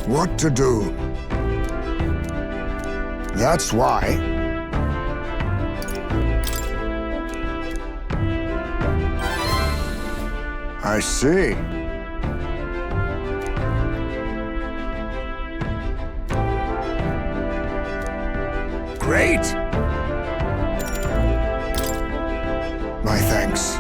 What to do? That's why. I see. Great! My thanks.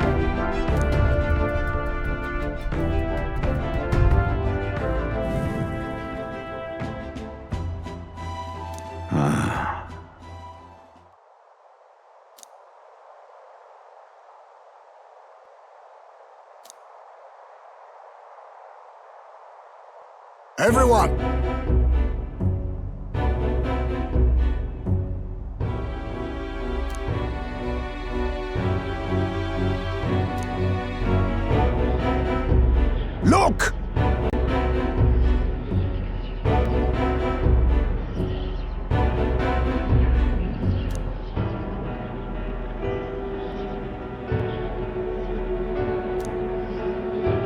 Everyone! Look!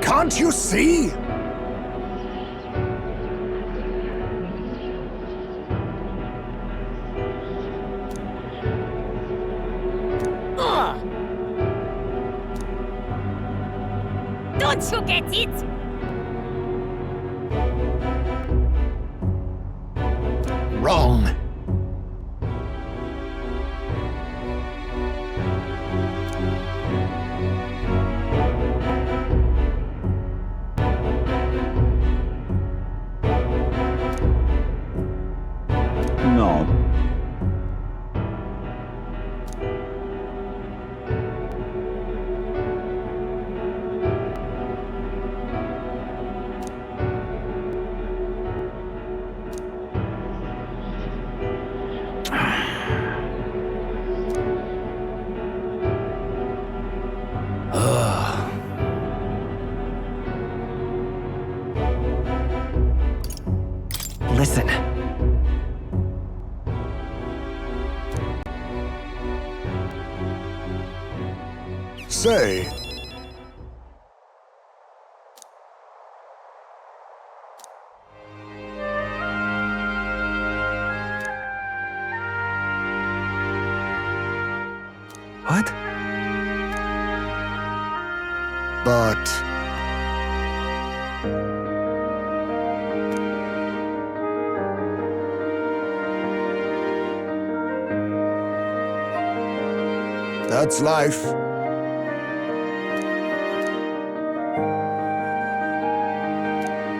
Can't you see? Don't you get it? Wrong. No. Listen. Say. What? But... that's life.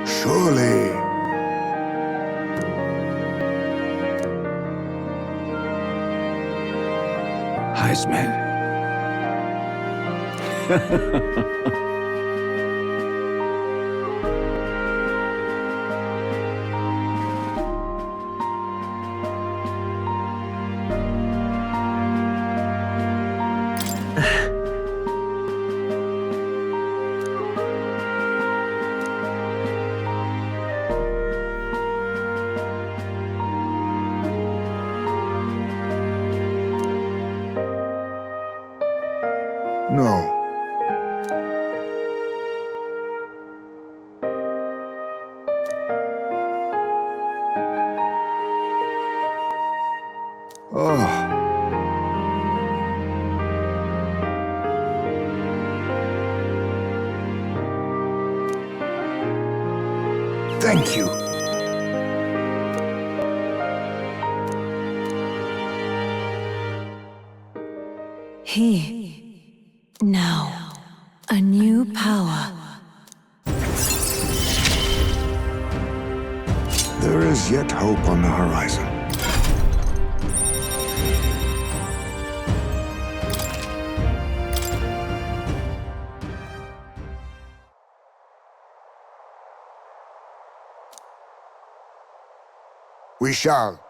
Surely. Heisman. No. Oh. Thank you. Now, a new power. There is yet hope on the horizon. We shall.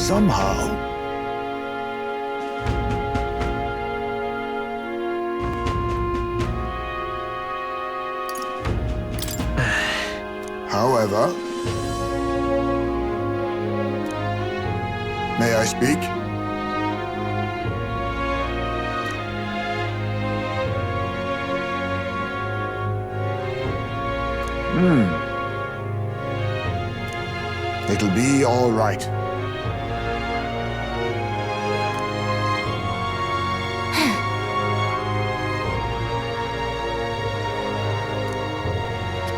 Somehow. However, may I speak? It'll be all right.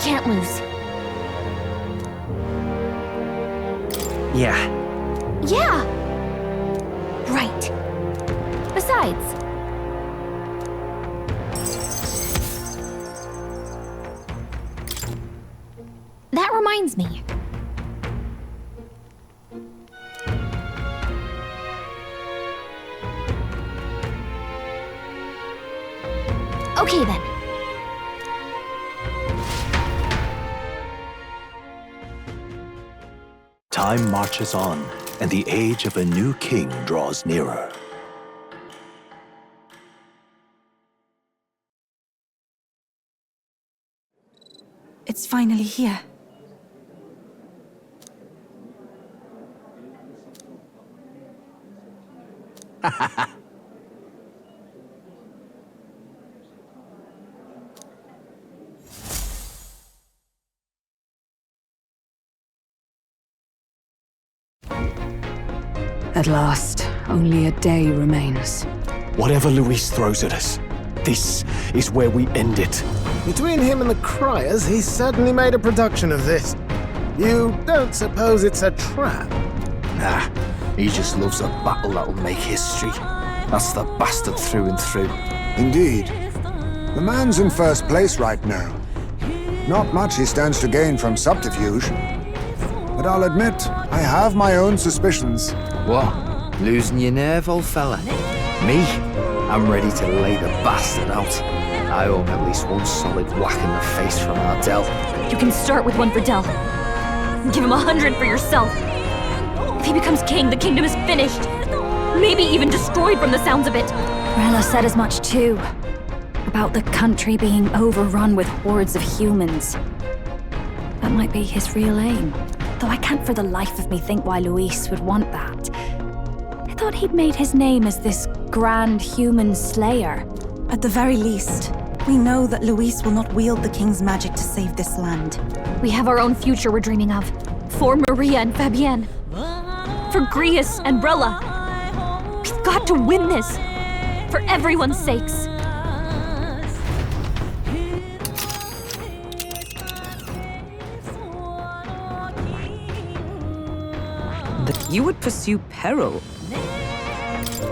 Can't lose. Yeah. Yeah! Right. Besides... That reminds me. Okay then. Time marches on, and the age of a new king draws nearer. It's finally here. At last, only a day remains. Whatever Luis throws at us, this is where we end it. Between him and the Criers, he's certainly made a production of this. You don't suppose it's a trap? Nah, he just loves a battle that'll make history. That's the bastard through and through. Indeed. The man's in first place right now. Not much he stands to gain from subterfuge. But I'll admit, I have my own suspicions. What? Losing your nerve, old fella? Me? I'm ready to lay the bastard out. I owe him at least one solid whack in the face from Ardell. You can start with one for Del. Give him 100 for yourself. If he becomes king, the kingdom is finished. Maybe even destroyed from the sounds of it. Rella said as much too. About the country being overrun with hordes of humans. That might be his real aim. Though I can't for the life of me think why Luis would want that. I thought he'd made his name as this grand human slayer. At the very least, we know that Luis will not wield the king's magic to save this land. We have our own future we're dreaming of. For Maria and Fabienne. For Grius and Rella. We've got to win this. For everyone's sakes. That you would pursue peril.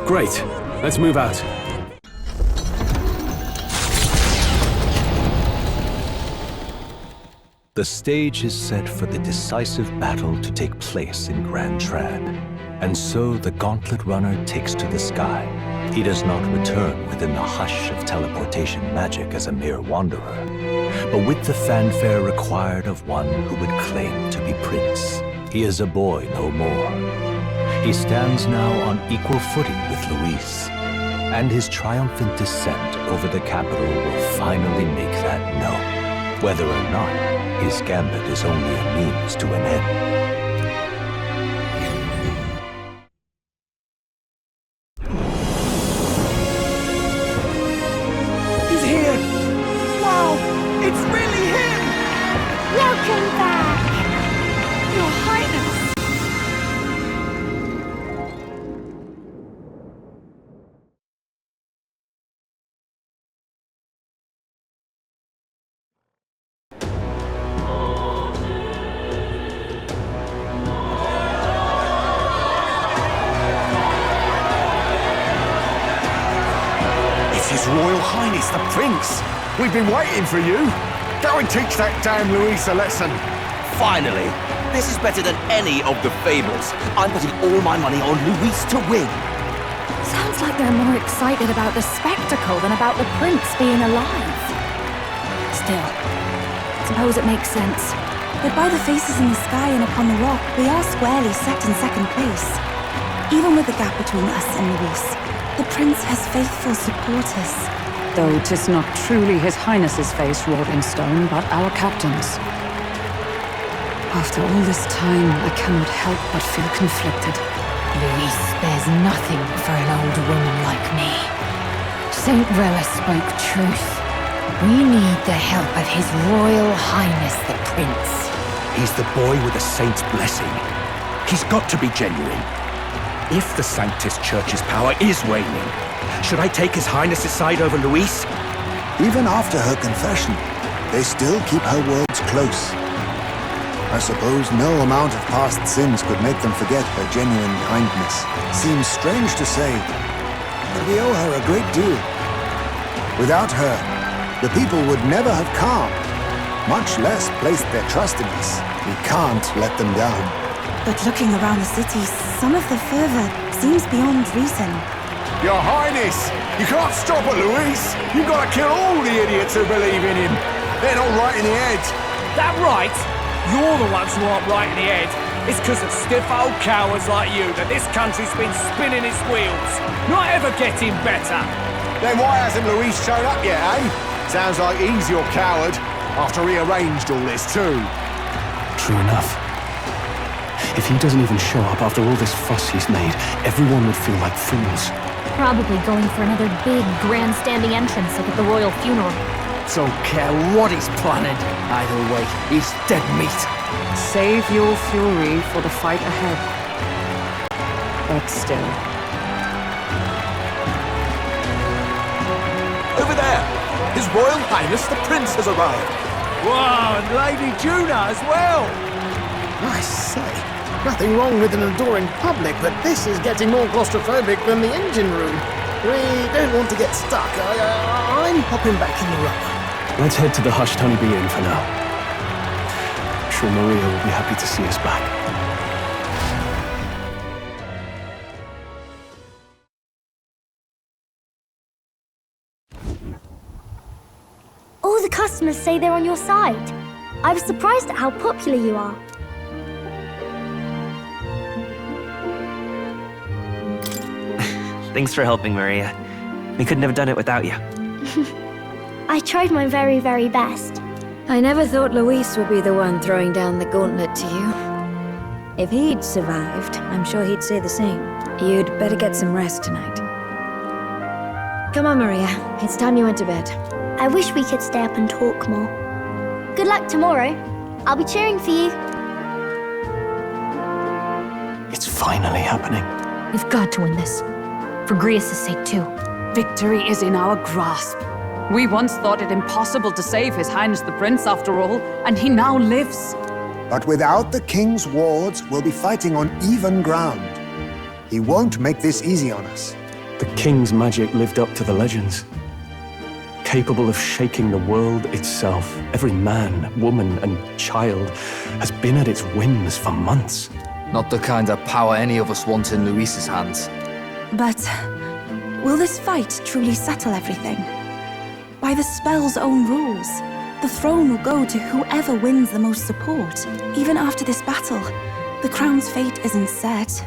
Great. Let's move out. The stage is set for the decisive battle to take place in Grand Trad. And so the Gauntlet Runner takes to the sky. He does not return within the hush of teleportation magic as a mere wanderer, but with the fanfare required of one who would claim to be prince. He is a boy no more. He stands now on equal footing with Luis, and his triumphant descent over the capital will finally make that known, whether or not his gambit is only a means to an end. Welcome back! Your Highness! It's His Royal Highness, the Prince! We've been waiting for you! Go and teach that damn Luis a lesson! Finally! This is better than any of the fables. I'm putting all my money on Luis to win. Sounds like they're more excited about the spectacle than about the prince being alive. Still, suppose it makes sense. But by the faces in the sky and upon the rock, we are squarely set in second place. Even with the gap between us and Luis, the prince has faithful supporters. Though 'tis not truly His Highness's face wrought in stone, but our captain's. After all this time, I cannot help but feel conflicted. Luis spares nothing for an old woman like me. Saint Rella spoke truth. We need the help of His Royal Highness the Prince. He's the boy with a saint's blessing. He's got to be genuine. If the Sanctus Church's power is waning, should I take His Highness's side over Luis? Even after her confession, they still keep her words close. I suppose no amount of past sins could make them forget her genuine kindness. Seems strange to say, but we owe her a great deal. Without her, the people would never have come, much less placed their trust in us. We can't let them down. But looking around the city, some of the fervor seems beyond reason. Your Highness, you can't stop it, Luis. You've got to kill all the idiots who believe in him. They're not right in the head. That right? You're the ones who aren't right in the head. It's because of stiff old cowards like you that this country's been spinning its wheels. Not ever getting better. Then why hasn't Luis shown up yet, eh? Sounds like he's your coward, after he arranged all this too. True enough. If he doesn't even show up after all this fuss he's made, everyone would feel like fools. Probably going for another big, grandstanding entrance like at the royal funeral. Don't care what he's planning. Either way, he's dead meat. Save your fury for the fight ahead. But still. Over there! His Royal Highness the Prince has arrived. Whoa, and Lady Juna as well! I say, nothing wrong with an adoring public, but this is getting more claustrophobic than the engine room. We don't want to get stuck. I'm hopping back in the rubber. Let's head to the hushed honeybee inn for now. I'm sure Maria will be happy to see us back. All the customers say they're on your side. I was surprised at how popular you are. Thanks for helping, Maria. We couldn't have done it without you. I tried my very, very best. I never thought Luis would be the one throwing down the gauntlet to you. If he'd survived, I'm sure he'd say the same. You'd better get some rest tonight. Come on, Maria. It's time you went to bed. I wish we could stay up and talk more. Good luck tomorrow. I'll be cheering for you. It's finally happening. We've got to win this. For Grius' sake, too. Victory is in our grasp. We once thought it impossible to save His Highness the Prince after all, and he now lives. But without the king's wards, we'll be fighting on even ground. He won't make this easy on us. The king's magic lived up to the legends. Capable of shaking the world itself. Every man, woman, and child has been at its whims for months. Not the kind of power any of us want in Luis's hands. But will this fight truly settle everything? By the spell's own rules, the throne will go to whoever wins the most support. Even after this battle, the crown's fate isn't set.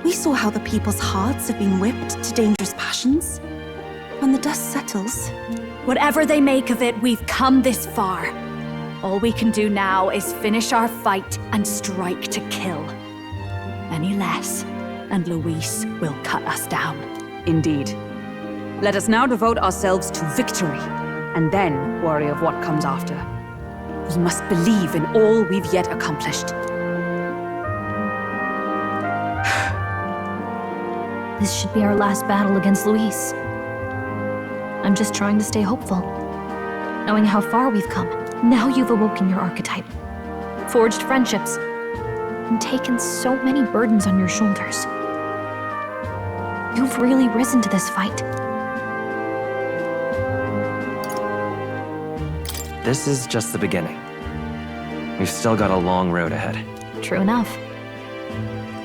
We saw how the people's hearts have been whipped to dangerous passions. When the dust settles... Whatever they make of it, we've come this far. All we can do now is finish our fight and strike to kill. Any less, and Luis will cut us down. Indeed. Let us now devote ourselves to victory, and then worry of what comes after. We must believe in all we've yet accomplished. This should be our last battle against Luis. I'm just trying to stay hopeful. Knowing how far we've come. Now you've awoken your archetype. Forged friendships. And taken so many burdens on your shoulders. You've really risen to this fight. This is just the beginning. We've still got a long road ahead. True enough.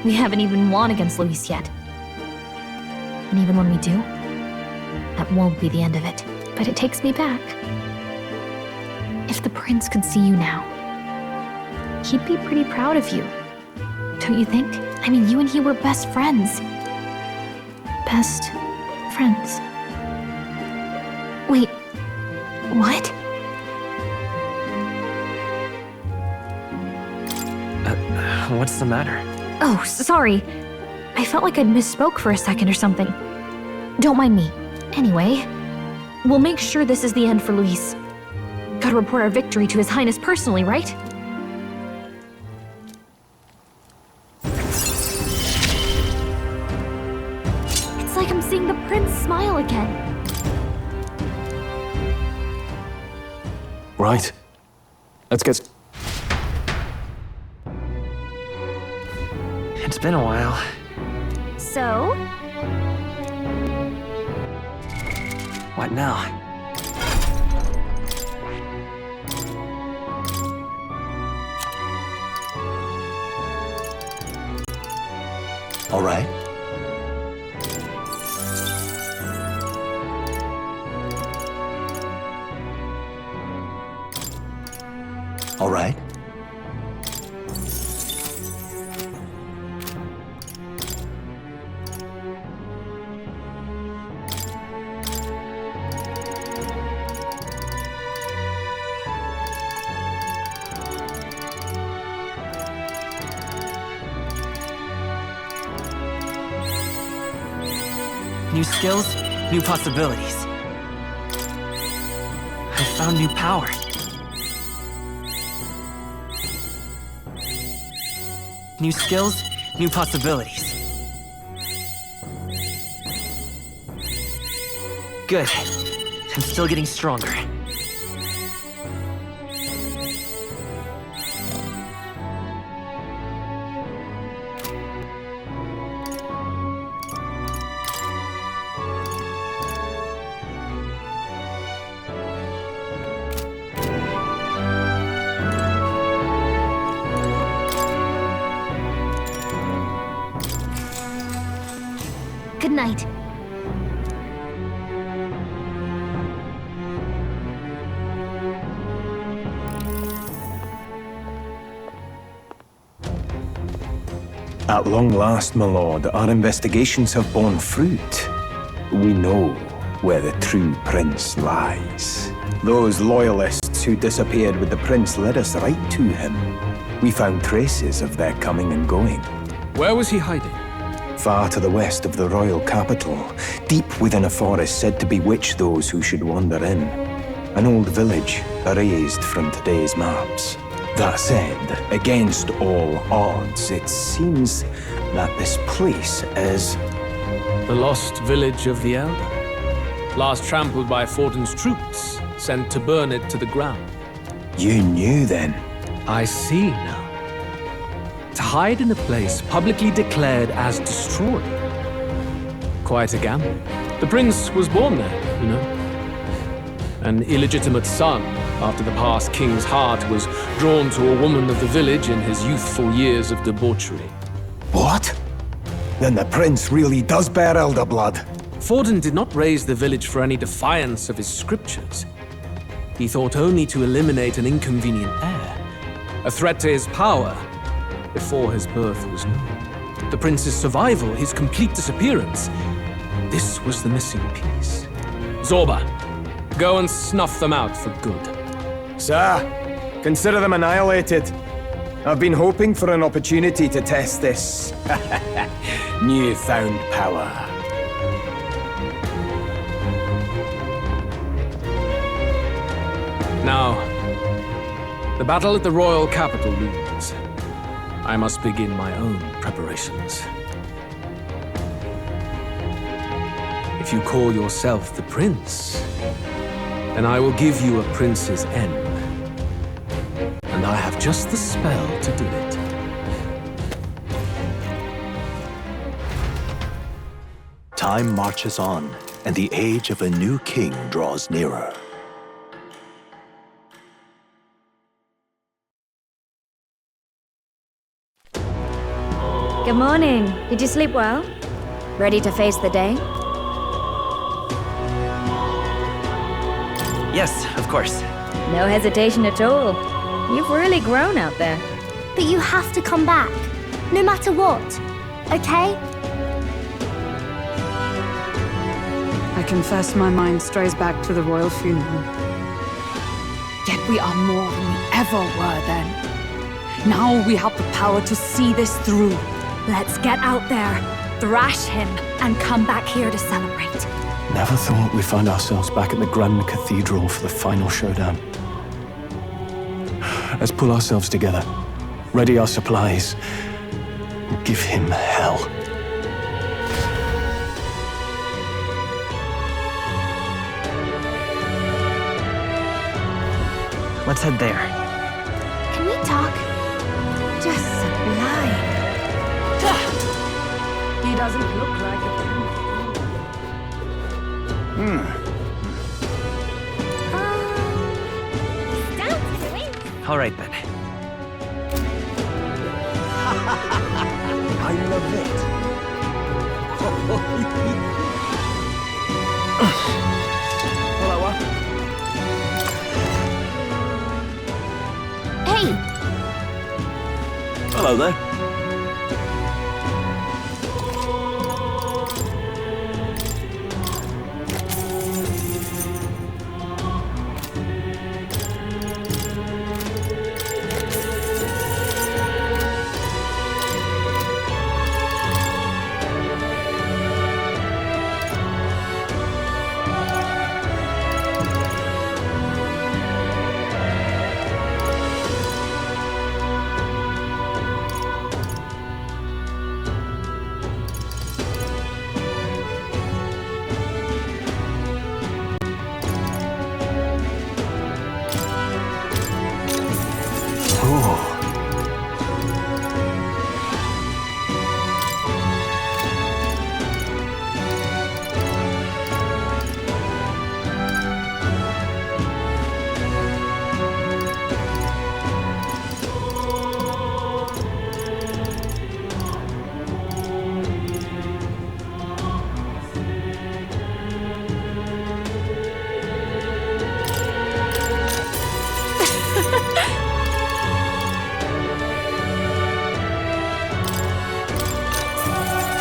We haven't even won against Luis yet. And even when we do, that won't be the end of it. But it takes me back. If the prince could see you now, he'd be pretty proud of you. Don't you think? I mean, you and he were best friends. Best friends. Wait, what? What's the matter? Oh, sorry. I felt like I'd misspoke for a second or something. Don't mind me. Anyway, we'll make sure this is the end for Luis. Gotta report our victory to His Highness personally, right? It's like I'm seeing the prince smile again. Right. Let's get... It's been a while. So? What now? All right. All right. New skills, new possibilities. I found new power. New skills, new possibilities. Good. I'm still getting stronger. Good night. At long last, my lord, our investigations have borne fruit. We know where the true prince lies. Those loyalists who disappeared with the prince led us right to him. We found traces of their coming and going. Where was he hiding? Far to the west of the royal capital, deep within a forest said to bewitch those who should wander in. An old village erased from today's maps. That said, against all odds, it seems that this place is... The lost village of the Elder. Last trampled by Fortin's troops, sent to burn it to the ground. You knew then? I see now. To hide in a place publicly declared as destroyed. Quite a gamble. The prince was born there, you know. An illegitimate son, after the past king's heart was drawn to a woman of the village in his youthful years of debauchery. What? Then the prince really does bear elder blood. Fortin did not raise the village for any defiance of his scriptures. He thought only to eliminate an inconvenient heir, a threat to his power, before his birth was known. The prince's survival, his complete disappearance, this was the missing piece. Zorba, go and snuff them out for good. Sir, consider them annihilated. I've been hoping for an opportunity to test this newfound power. Now, the battle at the royal capital looms. I must begin my own preparations. If you call yourself the prince, then I will give you a prince's end. And I have just the spell to do it. Time marches on, and the age of a new king draws nearer. Good morning. Did you sleep well? Ready to face the day? Yes, of course. No hesitation at all. You've really grown out there. But you have to come back, no matter what. okay? I confess my mind strays back to the royal funeral. Yet we are more than we ever were then. Now we have the power to see this through. Let's get out there, thrash him, and come back here to celebrate. Never thought we'd find ourselves back at the Grand Cathedral for the final showdown. Let's pull ourselves together, ready our supplies, and give him hell. Let's head there. Can we talk? Just sublime. He doesn't look like a prince. All right then. I love it. Hey! Hello there.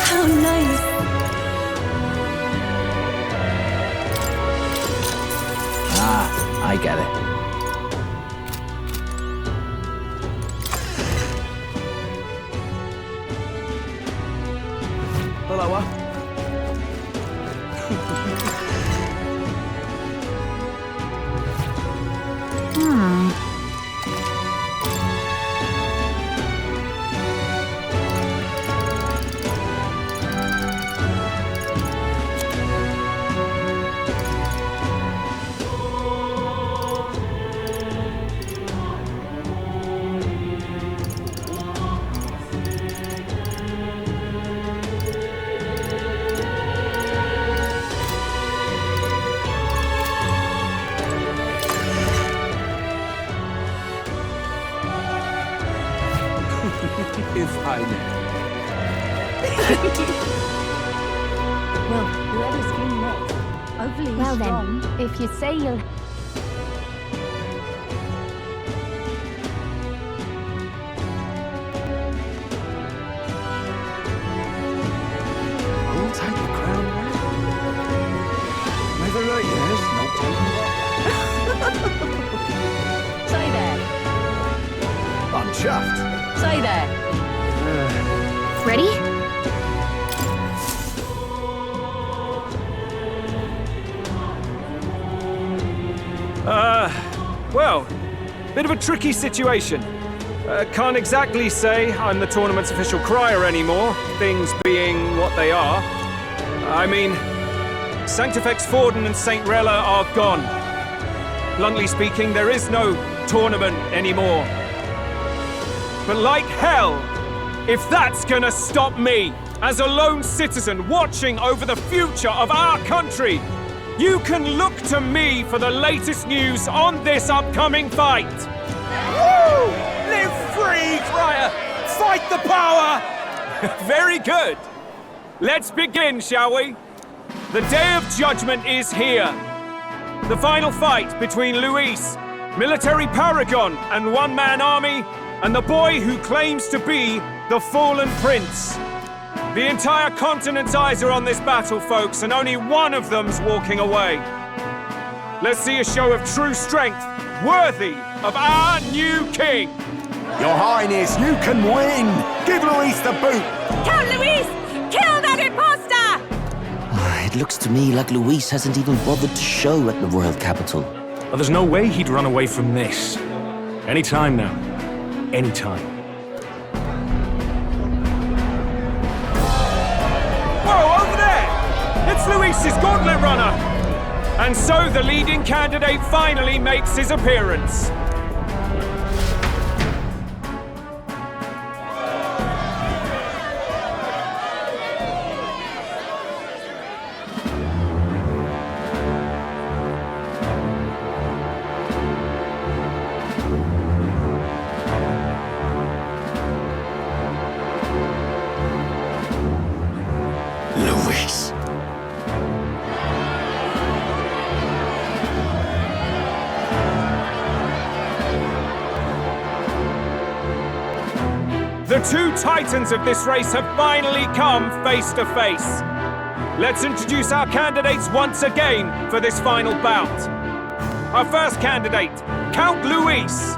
How nice. I get it. Hello, if I may. Well, whoever's king next, hopefully he's strong. Then, if you say you'll... Who'll take the crown now? Never right, yes, no telling what. Say there. I'm chuffed. Say there. Ready? Well, bit of a tricky situation. Can't exactly say I'm the tournament's official crier anymore, things being what they are. I mean, Sanctifex Forden and St. Rella are gone. Bluntly speaking, there is no tournament anymore. But like hell, if that's gonna stop me, as a lone citizen watching over the future of our country, you can look to me for the latest news on this upcoming fight. Woo! Live free, crier! Fight the power! Very good. Let's begin, shall we? The Day of Judgment is here. The final fight between Luis, military paragon and one-man army, and the boy who claims to be the fallen prince. The entire continent's eyes are on this battle, folks, and only one of them's walking away. Let's see a show of true strength, worthy of our new king. Your Highness, you can win! Give Luis the boot! Count Luis! Kill that imposter! It looks to me like Luis hasn't even bothered to show at the royal capital. Well, there's no way he'd run away from this. Any time now. Any time. Whoa, over there! It's Luis's gauntlet runner! And so the leading candidate finally makes his appearance. Luis. The two titans of this race have finally come face to face. Let's introduce our candidates once again for this final bout. Our first candidate, Count Luis.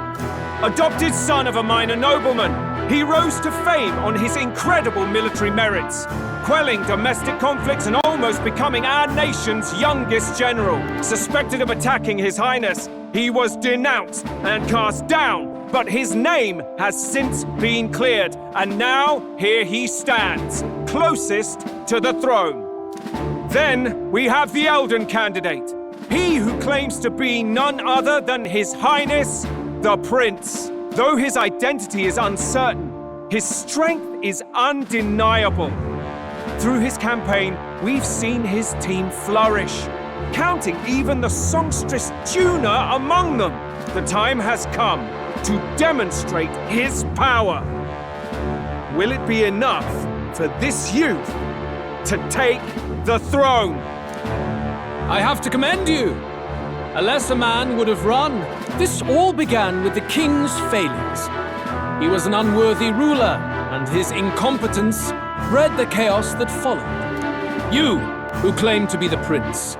Adopted son of a minor nobleman, he rose to fame on his incredible military merits, quelling domestic conflicts and almost becoming our nation's youngest general. Suspected of attacking His Highness, he was denounced and cast down, but his name has since been cleared, and now here he stands, closest to the throne. Then we have the Elden candidate, he who claims to be none other than His Highness, the Prince. Though his identity is uncertain, his strength is undeniable. Through his campaign, we've seen his team flourish, counting even the songstress Juna among them. The time has come to demonstrate his power. Will it be enough for this youth to take the throne? I have to commend you. A lesser man would have run. This all began with the king's failings. He was an unworthy ruler, and his incompetence bred the chaos that followed. You, who claim to be the prince,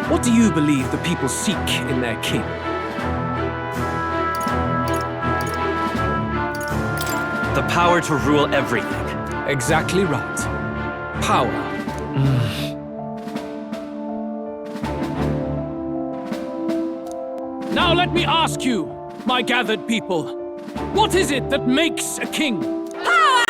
what do you believe the people seek in their king? The power to rule everything. Exactly right. Power. Now let me ask you, my gathered people, what is it that makes a king? Power!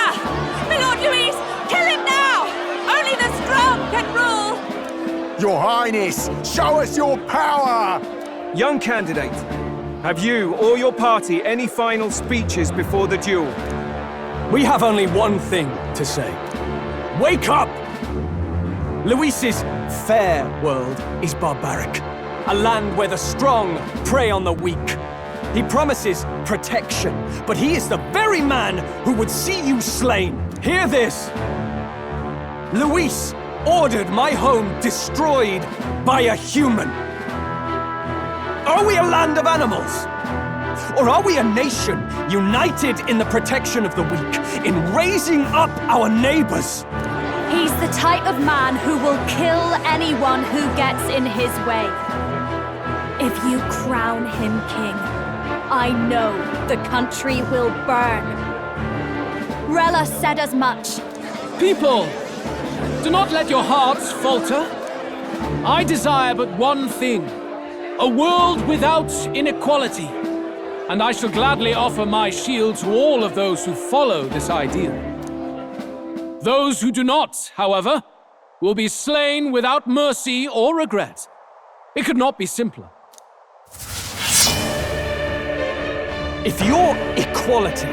Milord Luis, kill him now! Only the strong can rule! Your Highness, show us your power! Young candidate, have you or your party any final speeches before the duel? We have only one thing to say. Wake up! Luis's fair world is barbaric. A land where the strong prey on the weak. He promises protection, but he is the very man who would see you slain. Hear this! Luis ordered my home destroyed by a human. Are we a land of animals? Or are we a nation united in the protection of the weak, in raising up our neighbors? He's the type of man who will kill anyone who gets in his way. If you crown him king, I know the country will burn. Rella said as much. People, do not let your hearts falter. I desire but one thing, a world without inequality. And I shall gladly offer my shield to all of those who follow this ideal. Those who do not, however, will be slain without mercy or regret. It could not be simpler. If your equality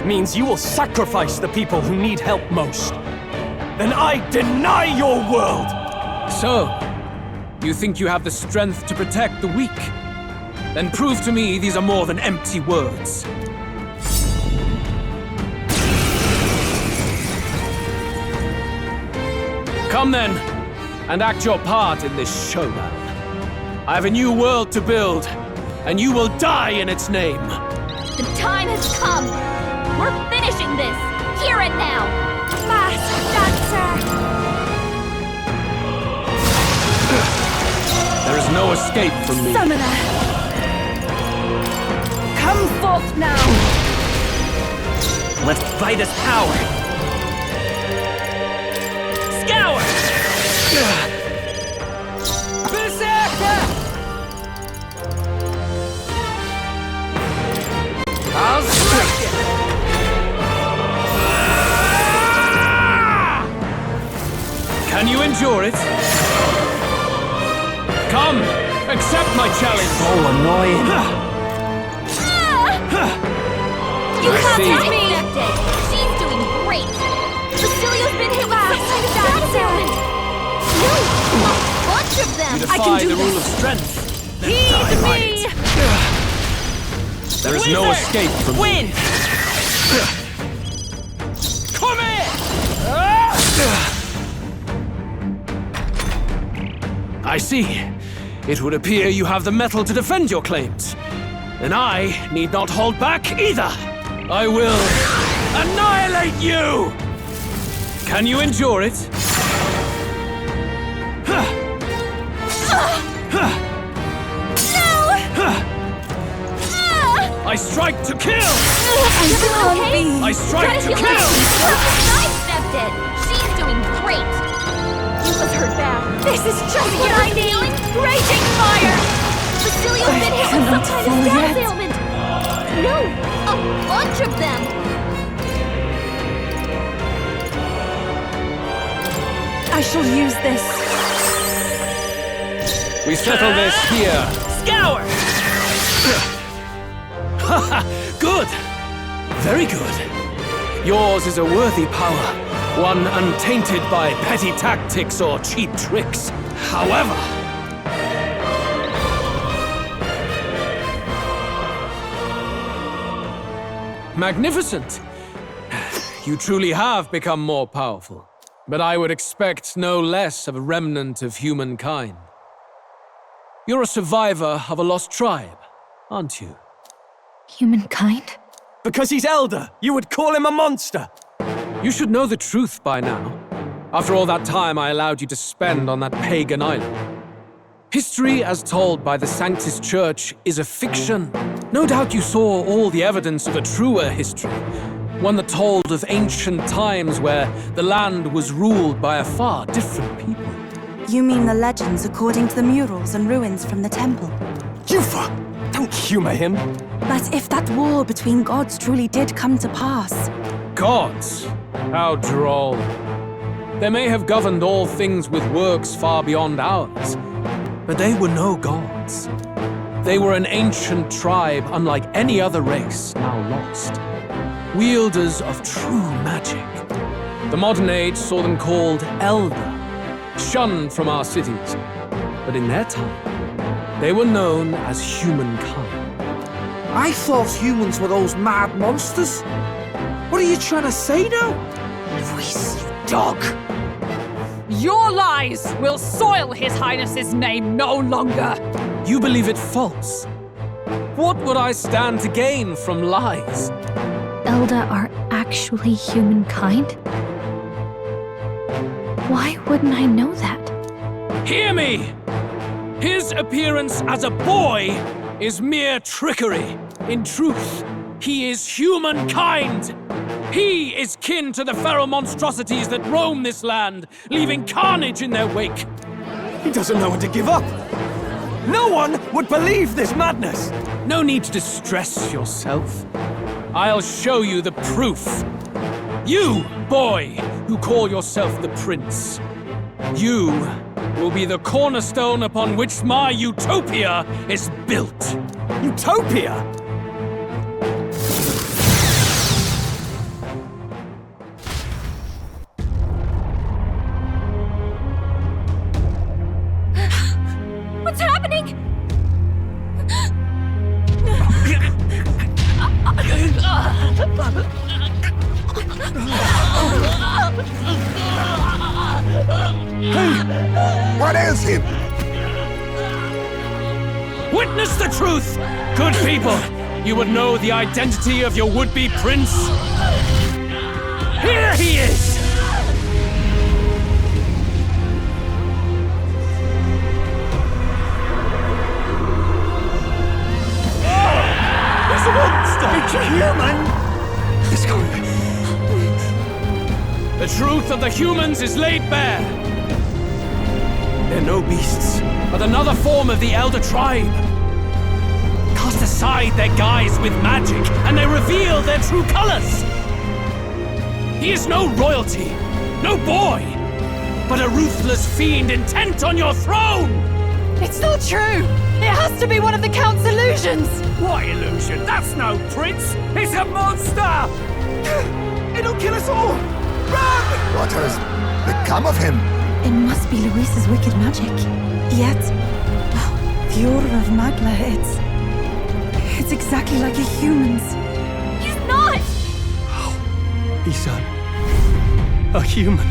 means you will sacrifice the people who need help most, then I deny your world! So, you think you have the strength to protect the weak? Then prove to me these are more than empty words. Come then, and act your part in this showdown. I have a new world to build, and you will die in its name. The time has come. We're finishing this, here and now. Fast, no escape from me. Summoner! Come forth now! Let's fight his power! Scour! Berserker! I'll strike it! Can you endure it? Come, accept my challenge. So annoying. You I can't see. touch me! She's doing great! Basilio's been hit with some kind of status ailment! No! A bunch of them! You defy the rule of strength. Then die by it. There is no escape from Win! me. Come here! I see. It would appear you have the metal to defend your claims. And I need not hold back either. I will annihilate you! Can you endure it? I strike to kill! I strike to kill! Sidestepped it! She's doing great! You was hurt bad. This is just what I need! Raging fire! Basilio's been hit with some kind of status ailment! No! A bunch of them! I shall use this. We settle this here. Scour! Good! Very good. Yours is a worthy power, one untainted by petty tactics or cheap tricks. However, magnificent! You truly have become more powerful, but I would expect no less of a remnant of humankind. You're a survivor of a lost tribe, aren't you? Humankind? Because he's elder, you would call him a monster! You should know the truth by now. After all that time I allowed you to spend on that pagan island. History as told by the Sanctus Church is a fiction. No doubt you saw all the evidence of a truer history. One that told of ancient times where the land was ruled by a far different people. You mean the legends according to the murals and ruins from the temple? Yufa! Don't humor him! But if that war between gods truly did come to pass... Gods? How droll. They may have governed all things with works far beyond ours, but they were no gods. They were an ancient tribe unlike any other race now lost. Wielders of true magic. The modern age saw them called Elder, shunned from our cities. But in their time, they were known as humankind. I thought humans were those mad monsters. What are you trying to say now? Luis, you dog. Your lies will soil His Highness's name no longer. You believe it false. What would I stand to gain from lies? Elda are actually humankind? Why wouldn't I know that? Hear me! His appearance as a boy is mere trickery. In truth, he is humankind. He is kin to the feral monstrosities that roam this land, leaving carnage in their wake. He doesn't know when to give up! No one would believe this madness! No need to distress yourself. I'll show you the proof. You, boy, who call yourself the prince. You will be the cornerstone upon which my utopia is built. Utopia? What's happening? What ails him? Witness the truth! Good people, you would know the identity of your would-be prince. Here he is! The truth of the humans is laid bare. They're no beasts, but another form of the Elder Tribe. Cast aside their guise with magic, and they reveal their true colors. He is no royalty, no boy, but a ruthless fiend intent on your throne! It's not true! It has to be one of the Count's illusions! What illusion? That's no prince! It's a monster! It'll kill us all! Run! What has become of him? It must be Luis's wicked magic. Yet, the aura of Magla, it's exactly like a human's. He's not! He's a human.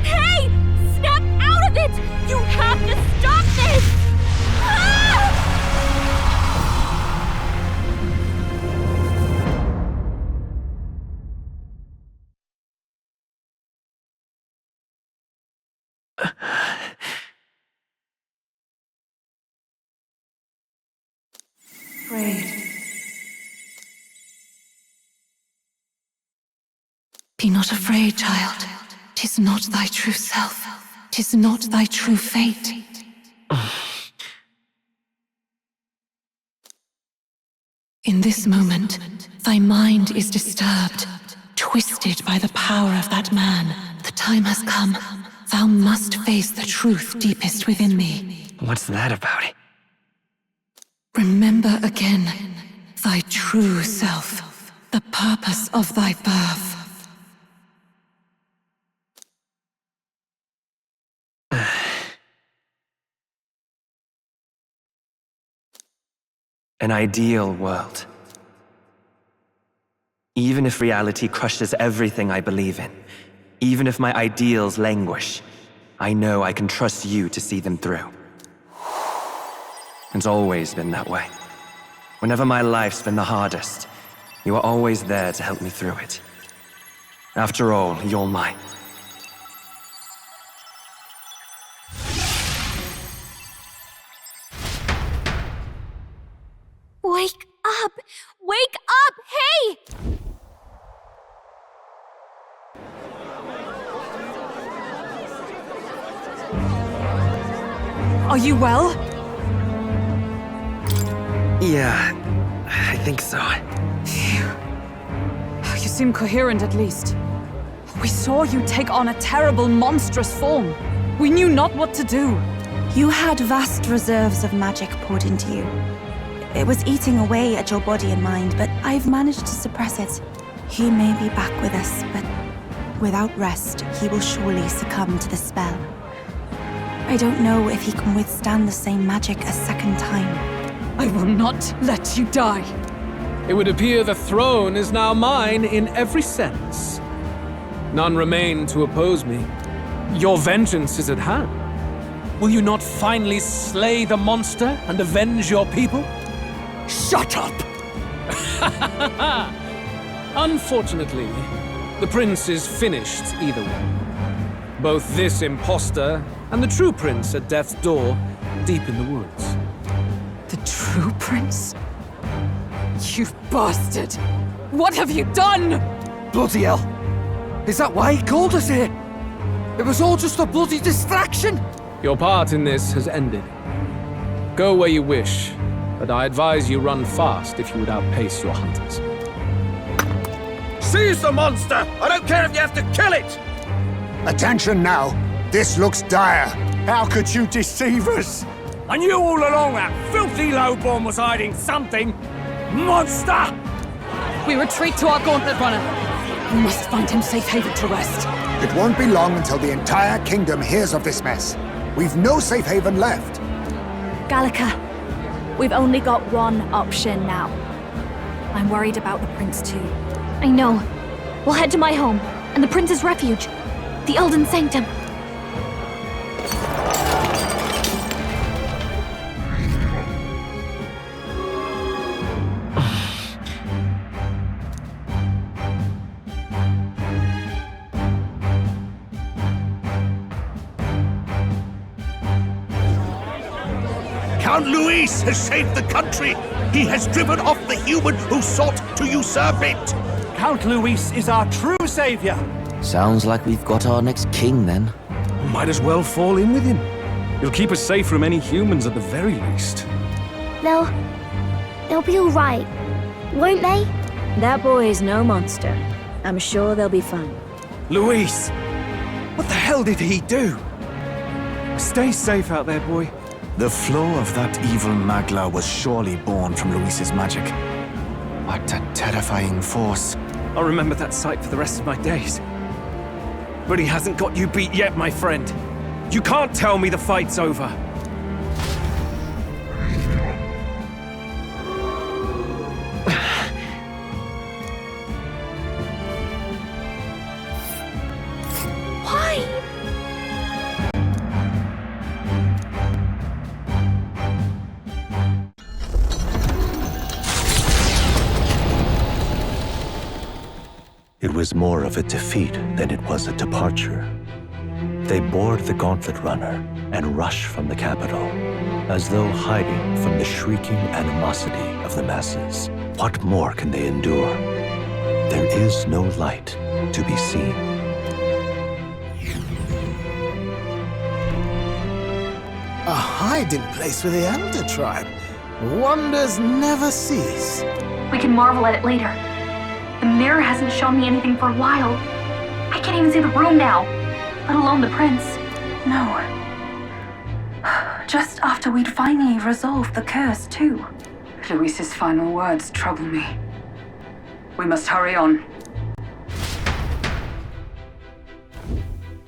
Hey! Snap out of it! You have to stop this! Ah! Afraid. Be not afraid, child. 'Tis not thy true self. 'Tis not thy true fate. In this moment, thy mind is disturbed, twisted by the power of that man. The time has come. Thou must face the truth deepest within thee. What's that about? Remember again thy true self, the purpose of thy birth. An ideal world. Even if reality crushes everything I believe in, even if my ideals languish, I know I can trust you to see them through. It's always been that way. Whenever my life's been the hardest, you are always there to help me through it. After all, you're mine. Wake up! Wake up! Hey! Are you well? Yeah, I think so. You seem coherent at least. We saw you take on a terrible, monstrous form. We knew not what to do. You had vast reserves of magic poured into you. It was eating away at your body and mind, but I've managed to suppress it. He may be back with us, but without rest, he will surely succumb to the spell. I don't know if he can withstand the same magic a second time. I will not let you die. It would appear the throne is now mine in every sense. None remain to oppose me. Your vengeance is at hand. Will you not finally slay the monster and avenge your people? Shut up! Unfortunately, the prince is finished either way. Both this imposter and the true prince at death's door, deep in the woods. The true prince? You bastard! What have you done? Bloody hell! Is that why he called us here? It was all just a bloody distraction! Your part in this has ended. Go where you wish, but I advise you run fast if you would outpace your hunters. Seize the monster! I don't care if you have to kill it! Attention now. This looks dire. How could you deceive us? I knew all along that filthy lowborn was hiding something. Monster! We retreat to our gauntlet runner. We must find him safe haven to rest. It won't be long until the entire kingdom hears of this mess. We've no safe haven left. Gallica, we've only got one option now. I'm worried about the prince too. I know. We'll head to my home, and the prince's refuge. The Elden Sanctum. Count Luis has saved the country. He has driven off the human who sought to usurp it. Count Luis is our true savior. Sounds like we've got our next king, then. Might as well fall in with him. He'll keep us safe from any humans at the very least. They'll be all right, won't they? That boy is no monster. I'm sure they'll be fine. Luis! What the hell did he do? Stay safe out there, boy. The flow of that evil Magla was surely born from Luis's magic. What a terrifying force. I'll remember that sight for the rest of my days. But he hasn't got you beat yet, my friend. You can't tell me the fight's over. It was more of a defeat than it was a departure. They board the Gauntlet Runner and rush from the capital, as though hiding from the shrieking animosity of the masses. What more can they endure? There is no light to be seen. A hiding place for the Elder Tribe. Wonders never cease. We can marvel at it later. The mirror hasn't shown me anything for a while. I can't even see the room now, let alone the prince. No. Just after we'd finally resolved the curse, too. Luis's final words trouble me. We must hurry on.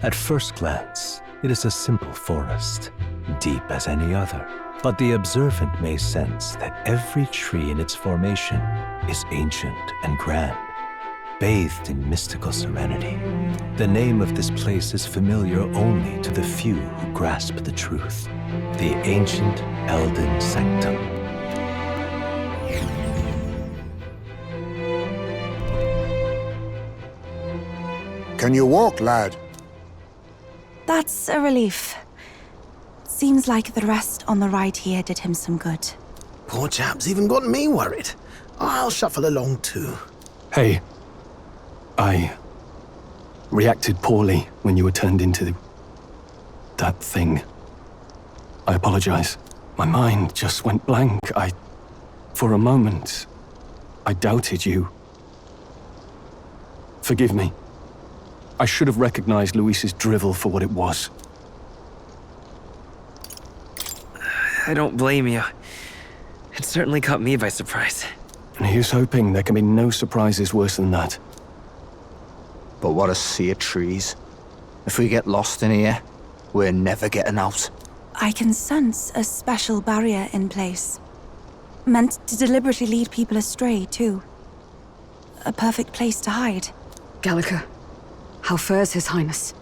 At first glance, it is a simple forest, deep as any other. But the observant may sense that every tree in its formation is ancient and grand, bathed in mystical serenity. The name of this place is familiar only to the few who grasp the truth. The ancient Elden Sanctum. Can you walk, lad? That's a relief. Seems like the rest on the ride here did him some good. Poor chap's even got me worried. I'll shuffle along too. Hey, I reacted poorly when you were turned into that thing. I apologize. My mind just went blank. For a moment, I doubted you. Forgive me. I should have recognized Luis's drivel for what it was. I don't blame you. It certainly caught me by surprise. And here's hoping there can be no surprises worse than that. But what a sea of trees. If we get lost in here, we're never getting out. I can sense a special barrier in place. Meant to deliberately lead people astray, too. A perfect place to hide. Gallica, how fares His Highness?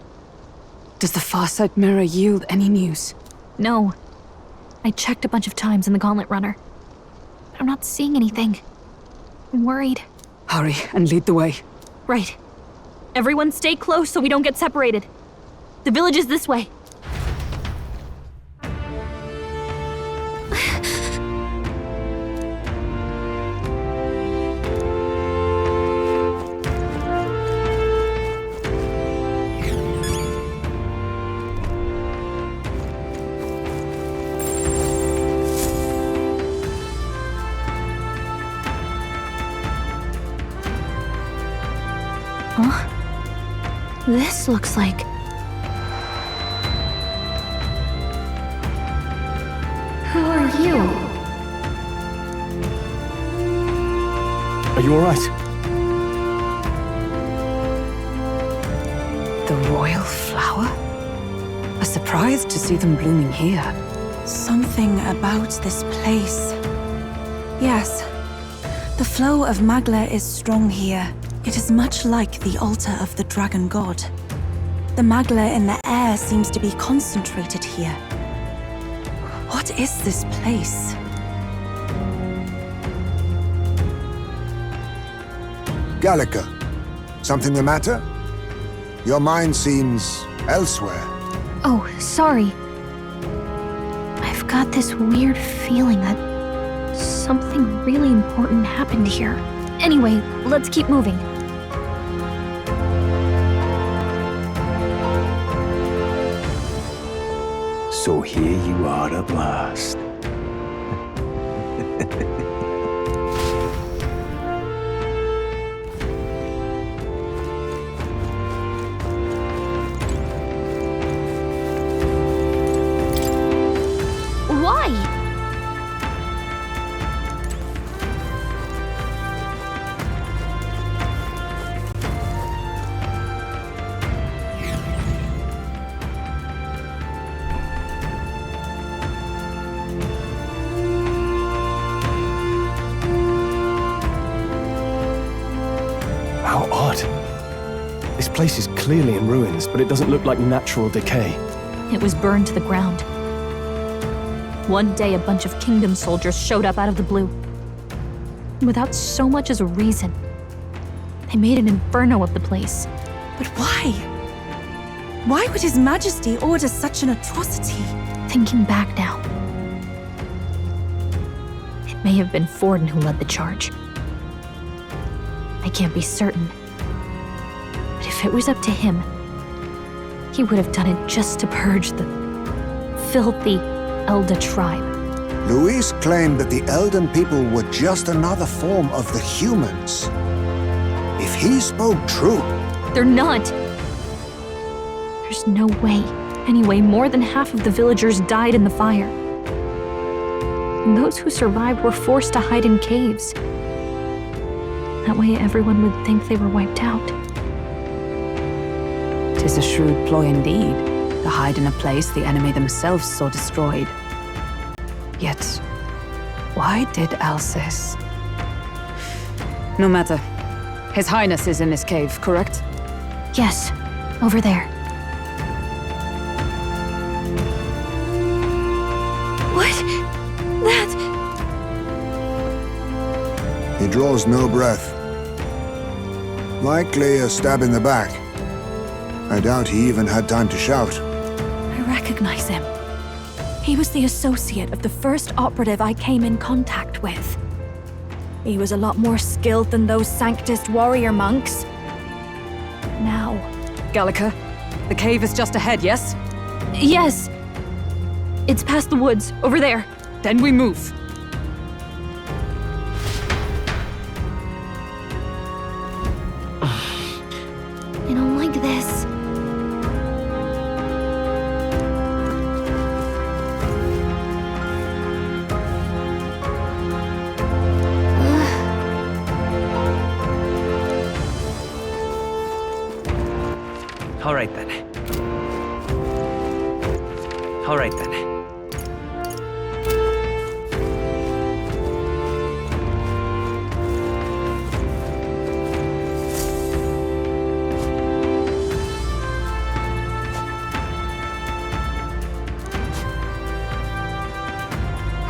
Does the Farsight Mirror yield any news? No. I checked a bunch of times in the Gauntlet Runner. But I'm not seeing anything. I'm worried. Hurry and lead the way. Right. Everyone stay close so we don't get separated. The village is this way. Huh? This looks like... Who are you? Are you all right? The royal flower? A surprise to see them blooming here. Something about this place. Yes. The flow of Magla is strong here. It is much like the altar of the dragon god. The Magla in the air seems to be concentrated here. What is this place? Gallica, something the matter? Your mind seems elsewhere. Oh, sorry. I've got this weird feeling that something really important happened here. Anyway, let's keep moving. So here you are at last. Why? How odd. This place is clearly in ruins, but it doesn't look like natural decay. It was burned to the ground. One day, a bunch of kingdom soldiers showed up out of the blue. Without so much as a reason. They made an inferno of the place. But why? Why would His Majesty order such an atrocity? Thinking back now, it may have been Forden who led the charge. I can't be certain. But if it was up to him, he would have done it just to purge the filthy Elda tribe. Luis claimed that the Elden people were just another form of the humans. If he spoke true... They're not! There's no way. Anyway, more than half of the villagers died in the fire. And those who survived were forced to hide in caves. That way everyone would think they were wiped out. 'Tis a shrewd ploy indeed, to hide in a place the enemy themselves saw destroyed. Yet, why did Alcest? No matter. His Highness is in this cave, correct? Yes, over there. What? That... He draws no breath. Likely a stab in the back. I doubt he even had time to shout. I recognize him. He was the associate of the first operative I came in contact with. He was a lot more skilled than those Sanctist warrior monks. Now... Gallica, the cave is just ahead, yes? Yes! It's past the woods, over there. Then we move. I don't like this. All right then. All right then.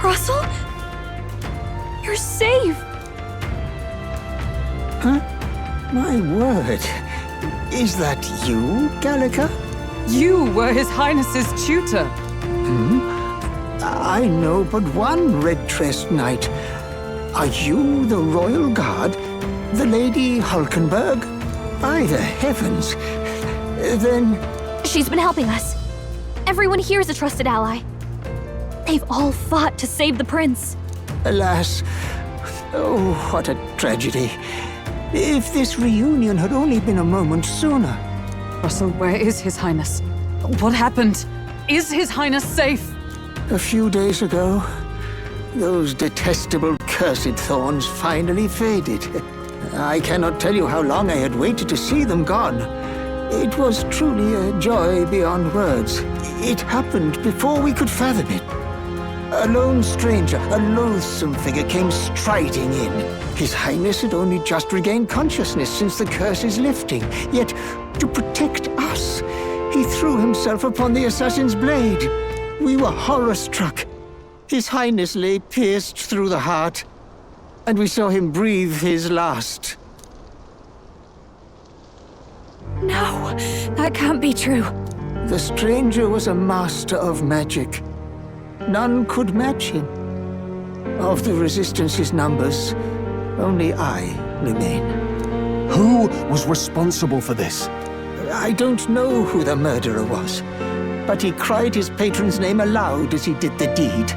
Russell? You're safe! Huh? My word. Is that you, Gallica? You were His Highness's tutor. I know but one red-tressed knight. Are you the royal guard? The Lady Hulkenberg? By the heavens. Then... She's been helping us. Everyone here is a trusted ally. They've all fought to save the prince. Alas. Oh, what a tragedy. If this reunion had only been a moment sooner. Russell, where is His Highness? What happened? Is His Highness safe? A few days ago, those detestable cursed thorns finally faded. I cannot tell you how long I had waited to see them gone. It was truly a joy beyond words. It happened before we could fathom it. A lone stranger, a loathsome figure, came striding in. His Highness had only just regained consciousness since the curse's lifting. Yet, to protect us, he threw himself upon the assassin's blade. We were horror-struck. His Highness lay pierced through the heart, and we saw him breathe his last. No, that can't be true. The stranger was a master of magic. None could match him. Of the Resistance's numbers, only I remain. Who was responsible for this? I don't know who the murderer was. but he cried his patron's name aloud as he did the deed.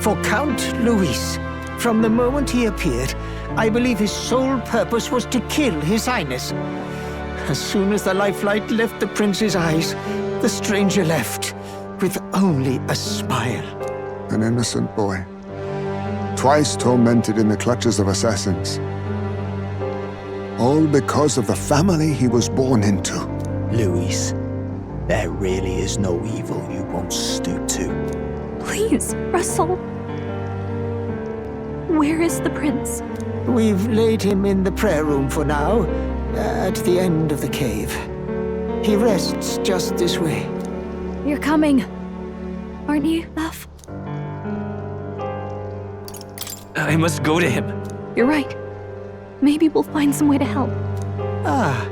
For Count Luis, from the moment he appeared, I believe his sole purpose was to kill His Highness. As soon as the lifelight left the prince's eyes, the stranger left, with only a smile. An innocent boy, twice tormented in the clutches of assassins. All because of the family he was born into. Luis, there really is no evil you won't stoop to. Please, Russell. Where is the prince? We've laid him in the prayer room for now, at the end of the cave. He rests just this way. You're coming, aren't you, love? I must go to him. You're right. Maybe we'll find some way to help. Ah,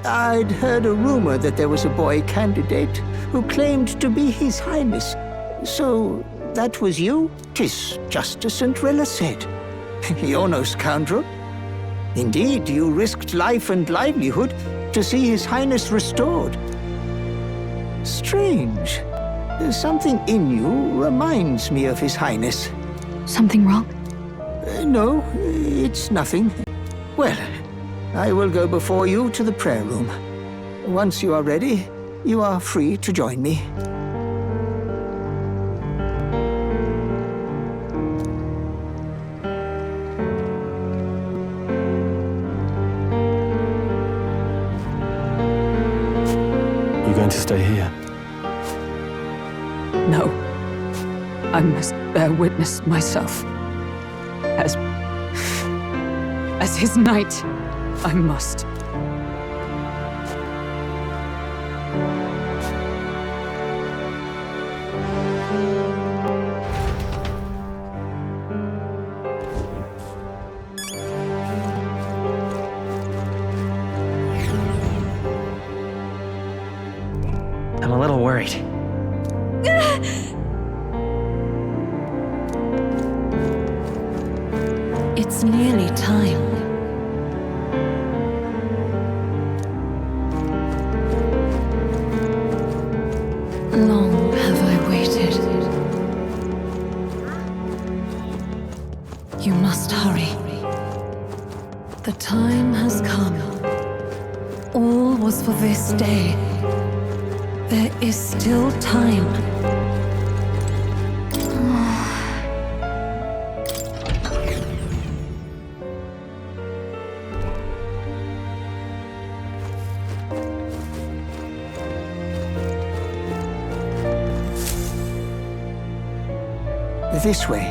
I'd heard a rumor that there was a boy candidate who claimed to be His Highness. So, that was you? 'Tis just as Cinderella said. You're no scoundrel. Indeed, you risked life and livelihood to see His Highness restored. Strange. Something in you reminds me of His Highness. Something wrong? No, it's nothing. Well, I will go before you to the prayer room. Once you are ready, you are free to join me. You going to stay here? No. I must bear witness myself. As his knight, I must. I'm a little worried. It's nearly time. Long have I waited. You must hurry. The time has come. All was for this day. There is still time. This way.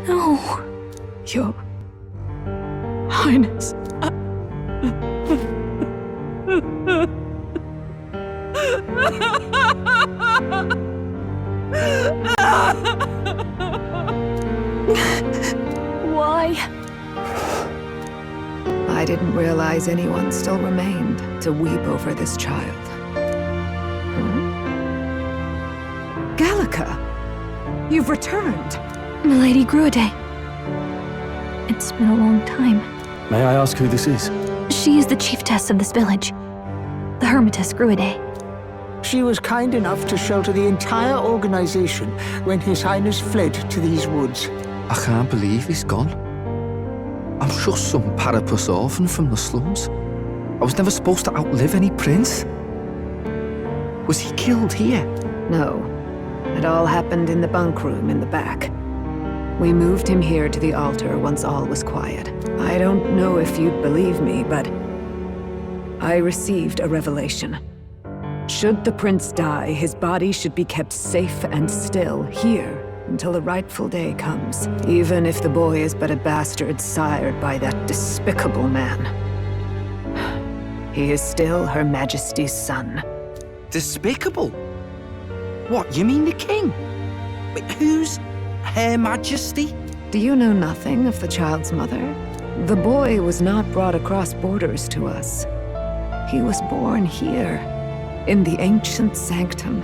No. Your Highness. Why? I didn't realize anyone still remained to weep over this child. Gallica, you've returned. Milady Gruade. It's been a long time. May I ask who this is? She is the chiefess of this village. The Hermitess Gruade. She was kind enough to shelter the entire organization when His Highness fled to these woods. I can't believe he's gone. I'm just some parapus orphan from the slums. I was never supposed to outlive any prince. Was he killed here? No. It all happened in the bunk room in the back. We moved him here to the altar once all was quiet. I don't know if you'd believe me, but I received a revelation. Should the prince die, his body should be kept safe and still here until the rightful day comes, even if the boy is but a bastard sired by that despicable man. He is still Her Majesty's son. Despicable? What, you mean the king? Wait, who's Her Majesty? Do you know nothing of the child's mother? The boy was not brought across borders to us. He was born here, in the ancient sanctum.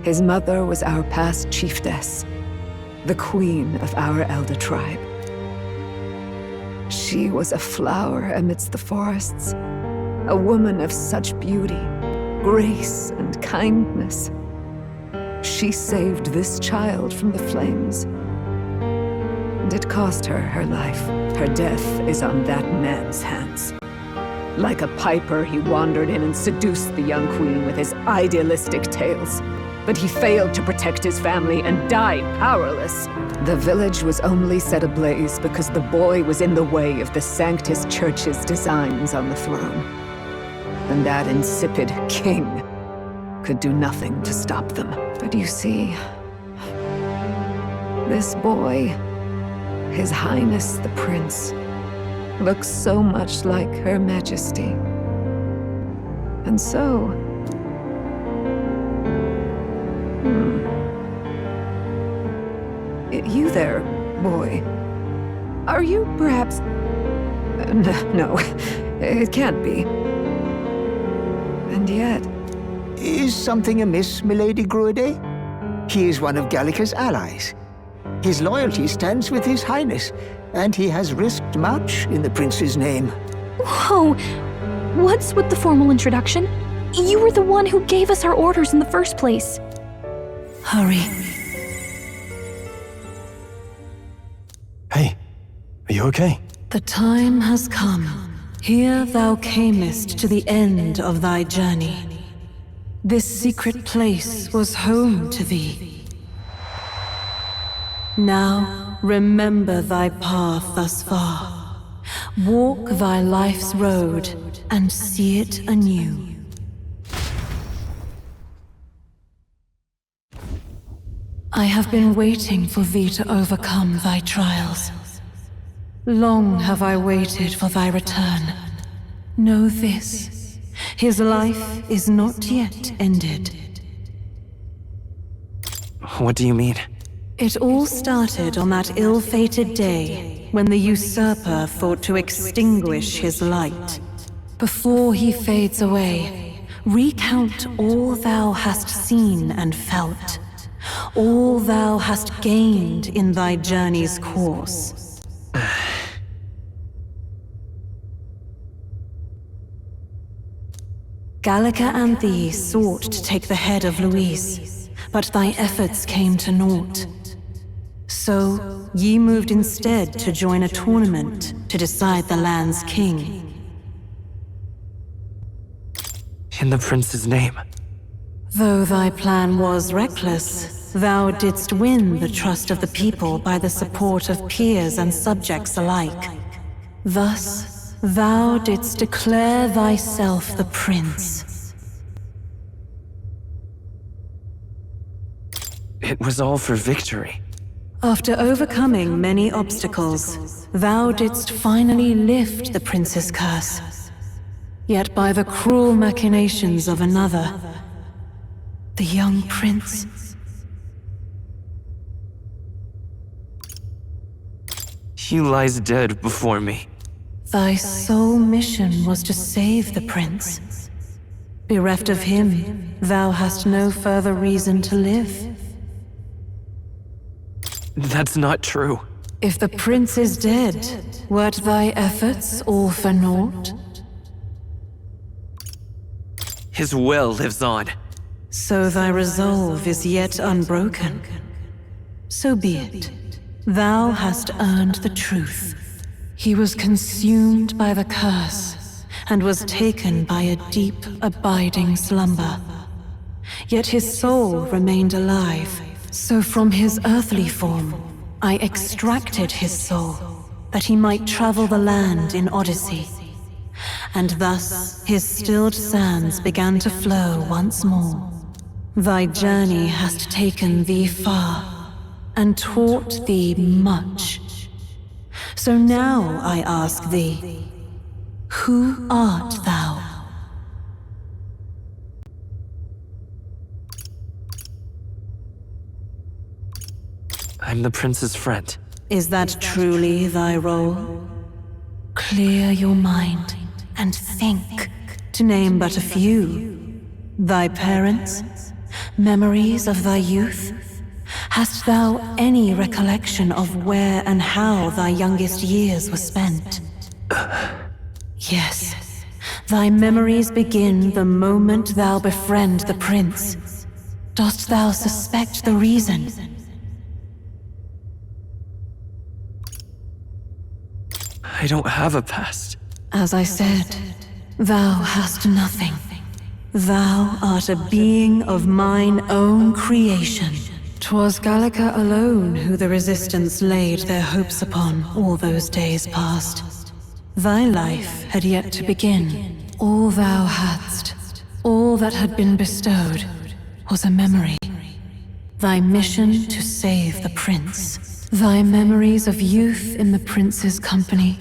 His mother was our past chiefess. the queen of our elder tribe. She was a flower amidst the forests, a woman of such beauty, grace, and kindness. She saved this child from the flames, and it cost her her life. Her death is on that man's hands. Like a piper, he wandered in and seduced the young queen with his idealistic tales. But he failed to protect his family and died powerless. The village was only set ablaze because the boy was in the way of the Sanctus Church's designs on the throne. And that insipid king could do nothing to stop them. But you see, this boy, His Highness the Prince, looks so much like Her Majesty. And so... You there, boy. Are you perhaps... No, it can't be. And yet... Is something amiss, milady Gruide? He is one of Gallica's allies. His loyalty stands with His Highness, and he has risked much in the prince's name. Whoa! What's with the formal introduction? You were the one who gave us our orders in the first place. Hurry. Hey, are you okay? The time has come. Here thou camest to the end of thy journey. This secret place was home to thee. Now remember thy path thus far. Walk thy life's road and see it anew. I have been waiting for thee to overcome thy trials. Long have I waited for thy return. Know this, his life is not yet ended. What do you mean? It all started on that ill-fated day when the usurper thought to extinguish his light. Before he fades away, recount all thou hast seen and felt. All thou hast gained in thy journey's course. Gallica and thee sought to take the head of Luis, but thy efforts came to naught. So, ye moved instead to join a tournament to decide the land's king. In the prince's name. Though thy plan was reckless, thou didst win the trust of the people by the support of peers and subjects alike. Thus, thou didst declare thyself the prince. It was all for victory. After overcoming many obstacles, thou didst finally lift the prince's curse. Yet by the cruel machinations of another, the young prince. He lies dead before me. Thy sole mission was to save the prince. Bereft of him, thou hast no further reason to live. That's not true. If the prince is dead, weren't thy efforts all for naught? His will lives on. So thy resolve is yet unbroken. So be it. Thou hast earned the truth. He was consumed by the curse, and was taken by a deep, abiding slumber. Yet his soul remained alive, so from his earthly form, I extracted his soul, that he might travel the land in Odyssey. And thus his stilled sands began to flow once more. Thy journey hast taken thee far, and taught thee much. So now I ask thee, who art thou? I'm the prince's friend. Is that truly thy role? Clear your mind and think, to name but a few. Thy parents, memories of thy youth. Hast thou any recollection of where and how thy youngest years were spent? Yes. Thy memories begin the moment thou befriend the prince. Dost thou suspect the reason? I don't have a past. As I said, thou hast nothing. Thou art a being of mine own creation. 'Twas Gallica alone who the Resistance laid their hopes upon all those days past. Thy life had yet to begin. All thou hadst, all that had been bestowed, was a memory. Thy mission to save the prince. Thy memories of youth in the prince's company,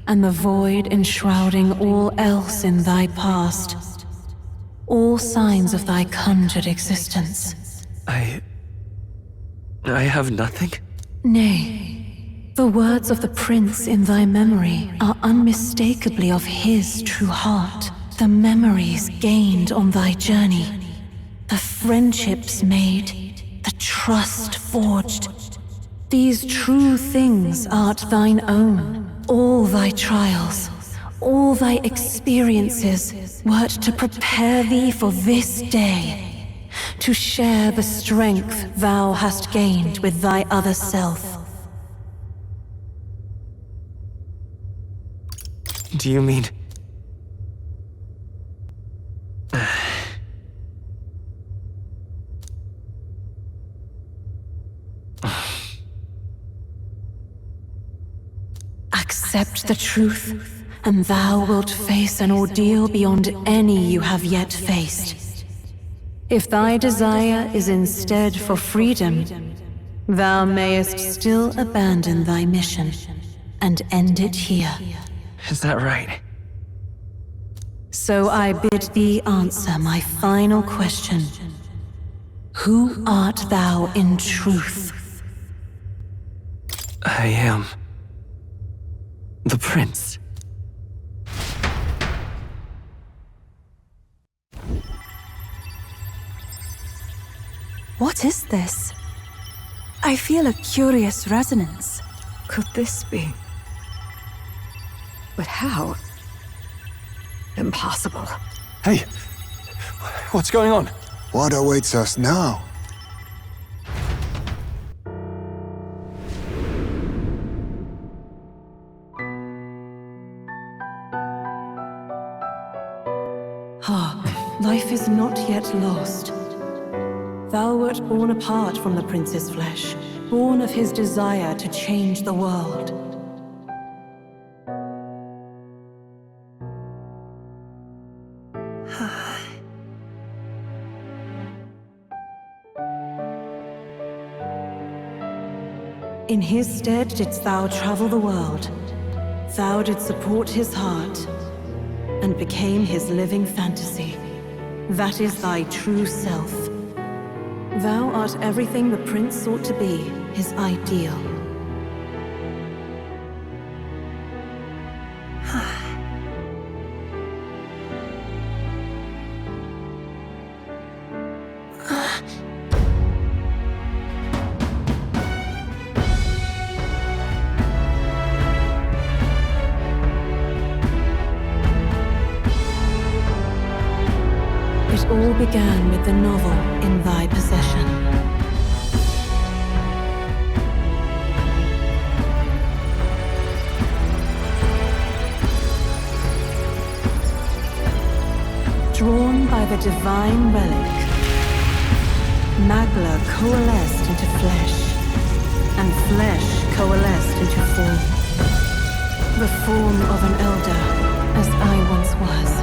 and the void enshrouding all else in thy past. All signs of thy conjured existence. I have nothing? Nay. The words of the prince in thy memory are unmistakably of his true heart. The memories gained on thy journey. The friendships made. The trust forged. These true things art thine own. All thy trials, all thy experiences wert to prepare thee for this day. To share the strength thou hast gained with thy other self. Do you mean... Accept the truth, and thou wilt face an ordeal beyond any you have yet faced. If thy desire is instead for freedom, thou mayest still abandon thy mission and end it here. Is that right? So I bid thee answer my final question. Who art thou in truth? I am... the prince. What is this? I feel a curious resonance. Could this be? But how? Impossible. Hey! What's going on? What awaits us now? Life is not yet lost. Thou wert born apart from the prince's flesh, born of his desire to change the world. In his stead didst thou travel the world. Thou didst support his heart, and became his living fantasy. That is thy true self. Thou art everything the prince sought to be, his ideal. It all began with the novel in thy possession. Drawn by the divine relic, Magla coalesced into flesh, and flesh coalesced into form. The form of an elder, as I once was.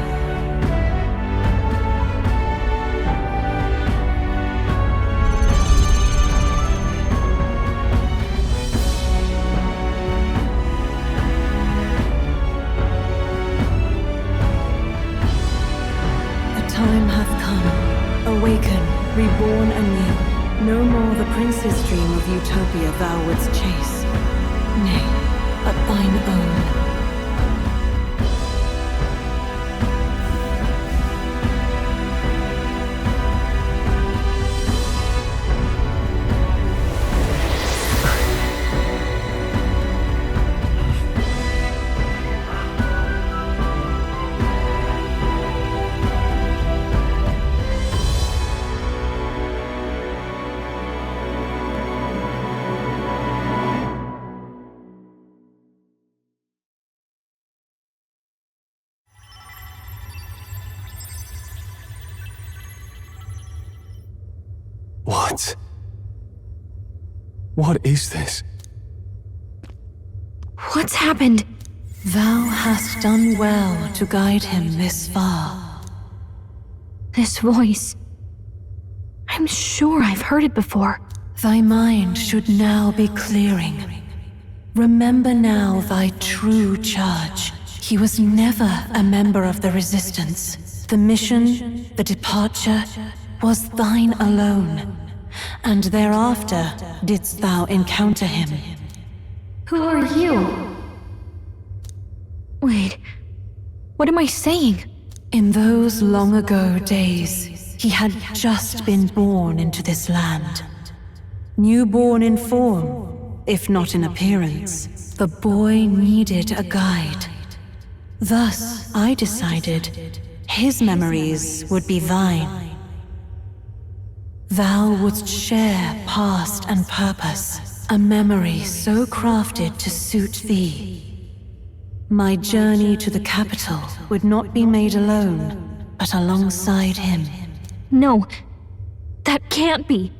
Time hath come. Awaken, reborn anew. No more the prince's dream of utopia thou wouldst chase. Nay, but thine own. What? What is this? What's happened? Thou hast done well to guide him this far. This voice. I'm sure I've heard it before. Thy mind should now be clearing. Remember now thy true charge. He was never a member of the Resistance. The mission, the departure, was thine alone. And thereafter didst thou encounter him. Who are you? Wait, what am I saying? In those long ago days, he had just been born into this land. Newborn in form, if not in appearance, the boy needed a guide. Thus, I decided his memories would be thine. Thou wouldst share past and purpose, a memory so crafted to suit thee. My journey to the capital would not be made alone, but alongside him. No, that can't be.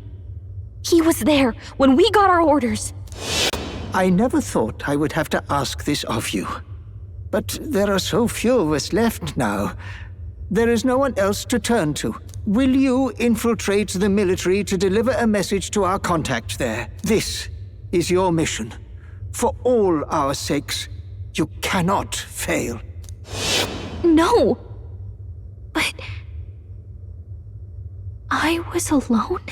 He was there when we got our orders. I never thought I would have to ask this of you. But there are so few of us left now. There is no one else to turn to. Will you infiltrate the military to deliver a message to our contact there? This is your mission. For all our sakes, you cannot fail. No! But... I was alone?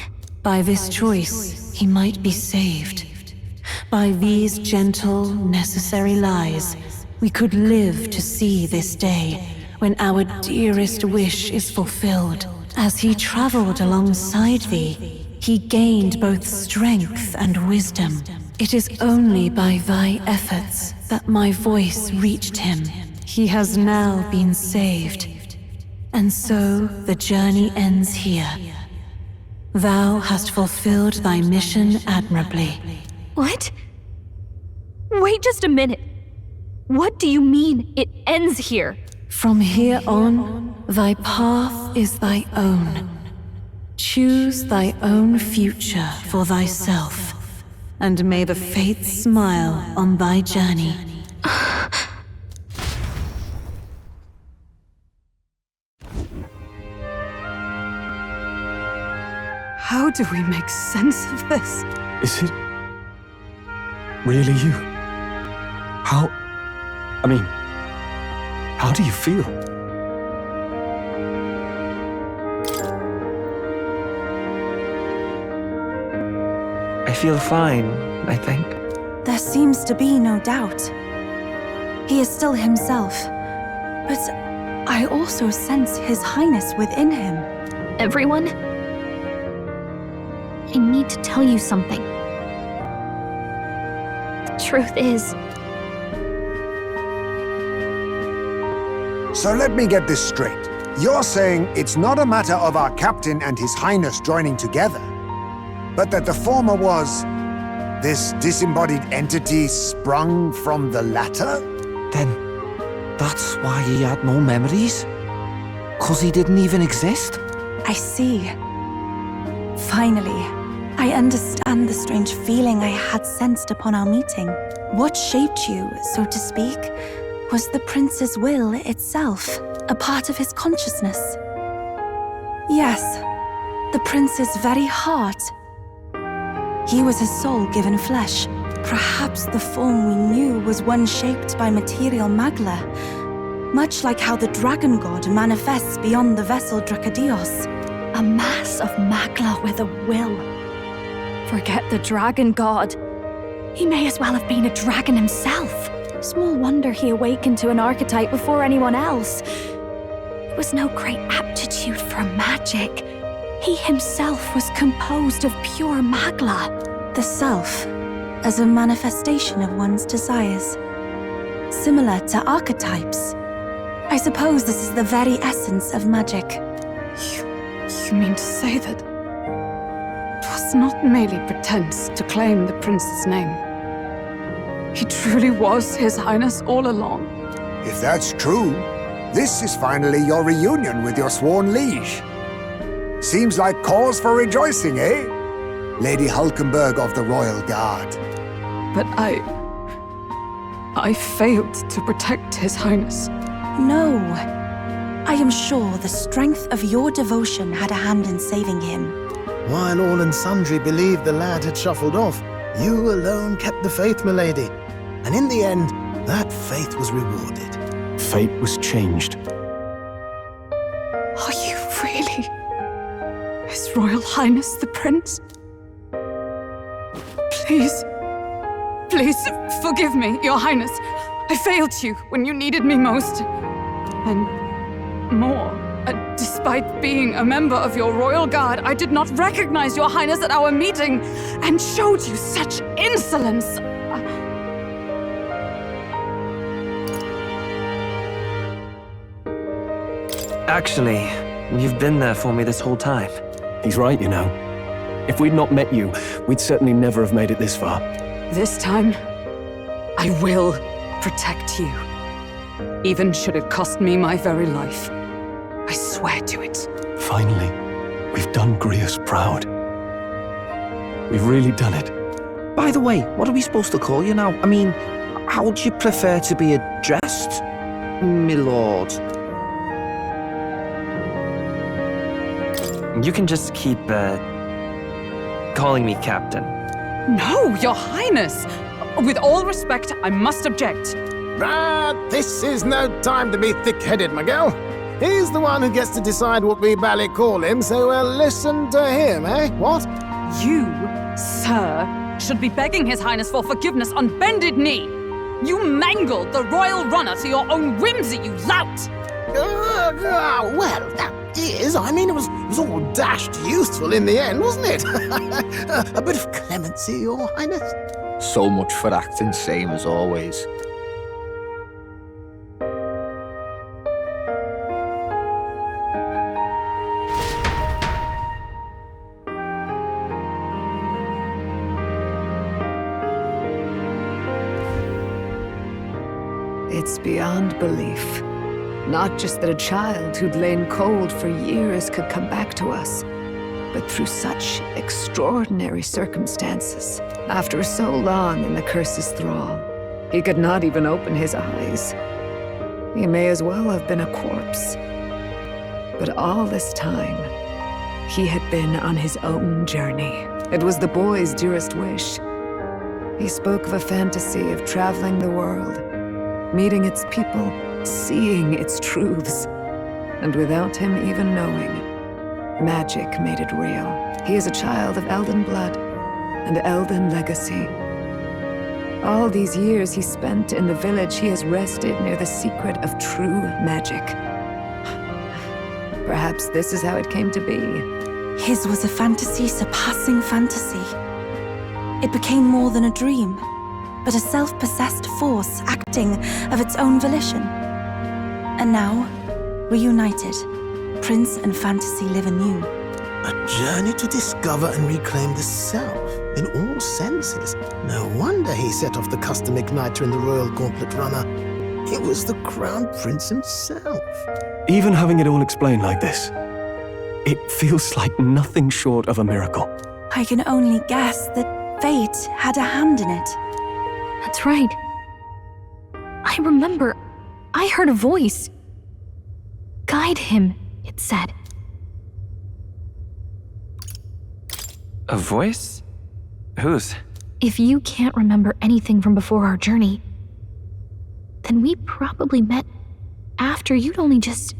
By this choice, he might be saved. By these gentle, necessary lies, we could live to see this day when our dearest wish is fulfilled. As he traveled alongside thee, he gained both strength and wisdom. It is only by thy efforts that my voice reached him. He has now been saved. And so the journey ends here. Thou hast fulfilled thy mission admirably. What? Wait just a minute. What do you mean, it ends here? From here on, thy path is thy own. Choose thy own future for thyself, and may the fates smile on thy journey. How do we make sense of this? Is it really you? How do you feel? I feel fine, I think. There seems to be no doubt. He is still himself, but I also sense His Highness within him. Everyone? I need to tell you something. The truth is... So let me get this straight. You're saying it's not a matter of our captain and His Highness joining together, but that the former was this disembodied entity sprung from the latter? Then that's why he had no memories? 'Cause he didn't even exist? I see. Finally, I understand the strange feeling I had sensed upon our meeting. What shaped you, so to speak, was the prince's will itself, a part of his consciousness. Yes, the prince's very heart. He was his soul given flesh. Perhaps the form we knew was one shaped by material magla, much like how the dragon god manifests beyond the vessel Drakadios. A mass of magla with a will. Forget the dragon god. He may as well have been a dragon himself. Small wonder he awakened to an archetype before anyone else. It was no great aptitude for magic. He himself was composed of pure magla. The self, as a manifestation of one's desires. Similar to archetypes. I suppose this is the very essence of magic. You mean to say that it was not merely pretense to claim the prince's name? He truly was His Highness all along. If that's true, this is finally your reunion with your sworn liege. Seems like cause for rejoicing, eh? Lady Hulkenberg of the Royal Guard. But I failed to protect His Highness. No. I am sure the strength of your devotion had a hand in saving him. While all and sundry believed the lad had shuffled off, you alone kept the faith, milady. And in the end, that faith was rewarded. Fate was changed. Are you really His Royal Highness the Prince? Please, please forgive me, Your Highness. I failed you when you needed me most. And more, despite being a member of your Royal Guard, I did not recognize Your Highness at our meeting and showed you such insolence. Actually, you've been there for me this whole time. He's right, you know. If we'd not met you, we'd certainly never have made it this far. This time, I will protect you. Even should it cost me my very life. I swear to it. Finally, we've done Grius proud. We've really done it. By the way, what are we supposed to call you now? I mean, how would you prefer to be addressed, my lord? You can just keep, calling me Captain. No, Your Highness! With all respect, I must object. But this is no time to be thick-headed, my girl. He's the one who gets to decide what we bally call him, so listen to him, eh? What? You, sir, should be begging His Highness for forgiveness on bended knee. You mangled the royal runner to your own whimsy, you lout! Well, that is, I mean, it was all dashed useful in the end, wasn't it? A bit of clemency, Your Highness. So much for acting same as always. It's beyond belief. Not just that a child who'd lain cold for years could come back to us, but through such extraordinary circumstances. After so long in the curse's thrall, he could not even open his eyes. He may as well have been a corpse. But all this time, he had been on his own journey. It was the boy's dearest wish. He spoke of a fantasy of traveling the world, meeting its people, seeing its truths. And without him even knowing, magic made it real. He is a child of Elden blood and Elden legacy. All these years he spent in the village, he has rested near the secret of true magic. Perhaps this is how it came to be. His was a fantasy surpassing fantasy. It became more than a dream, but a self-possessed force acting of its own volition. And now, reunited, Prince and fantasy live anew. A journey to discover and reclaim the self, in all senses. No wonder he set off the custom igniter in the Royal Gauntlet Runner. It was the Crown Prince himself. Even having it all explained like this, it feels like nothing short of a miracle. I can only guess that fate had a hand in it. That's right. I remember, I heard a voice. Guide him, it said. A voice? Whose? If you can't remember anything from before our journey, then we probably met after you'd only just...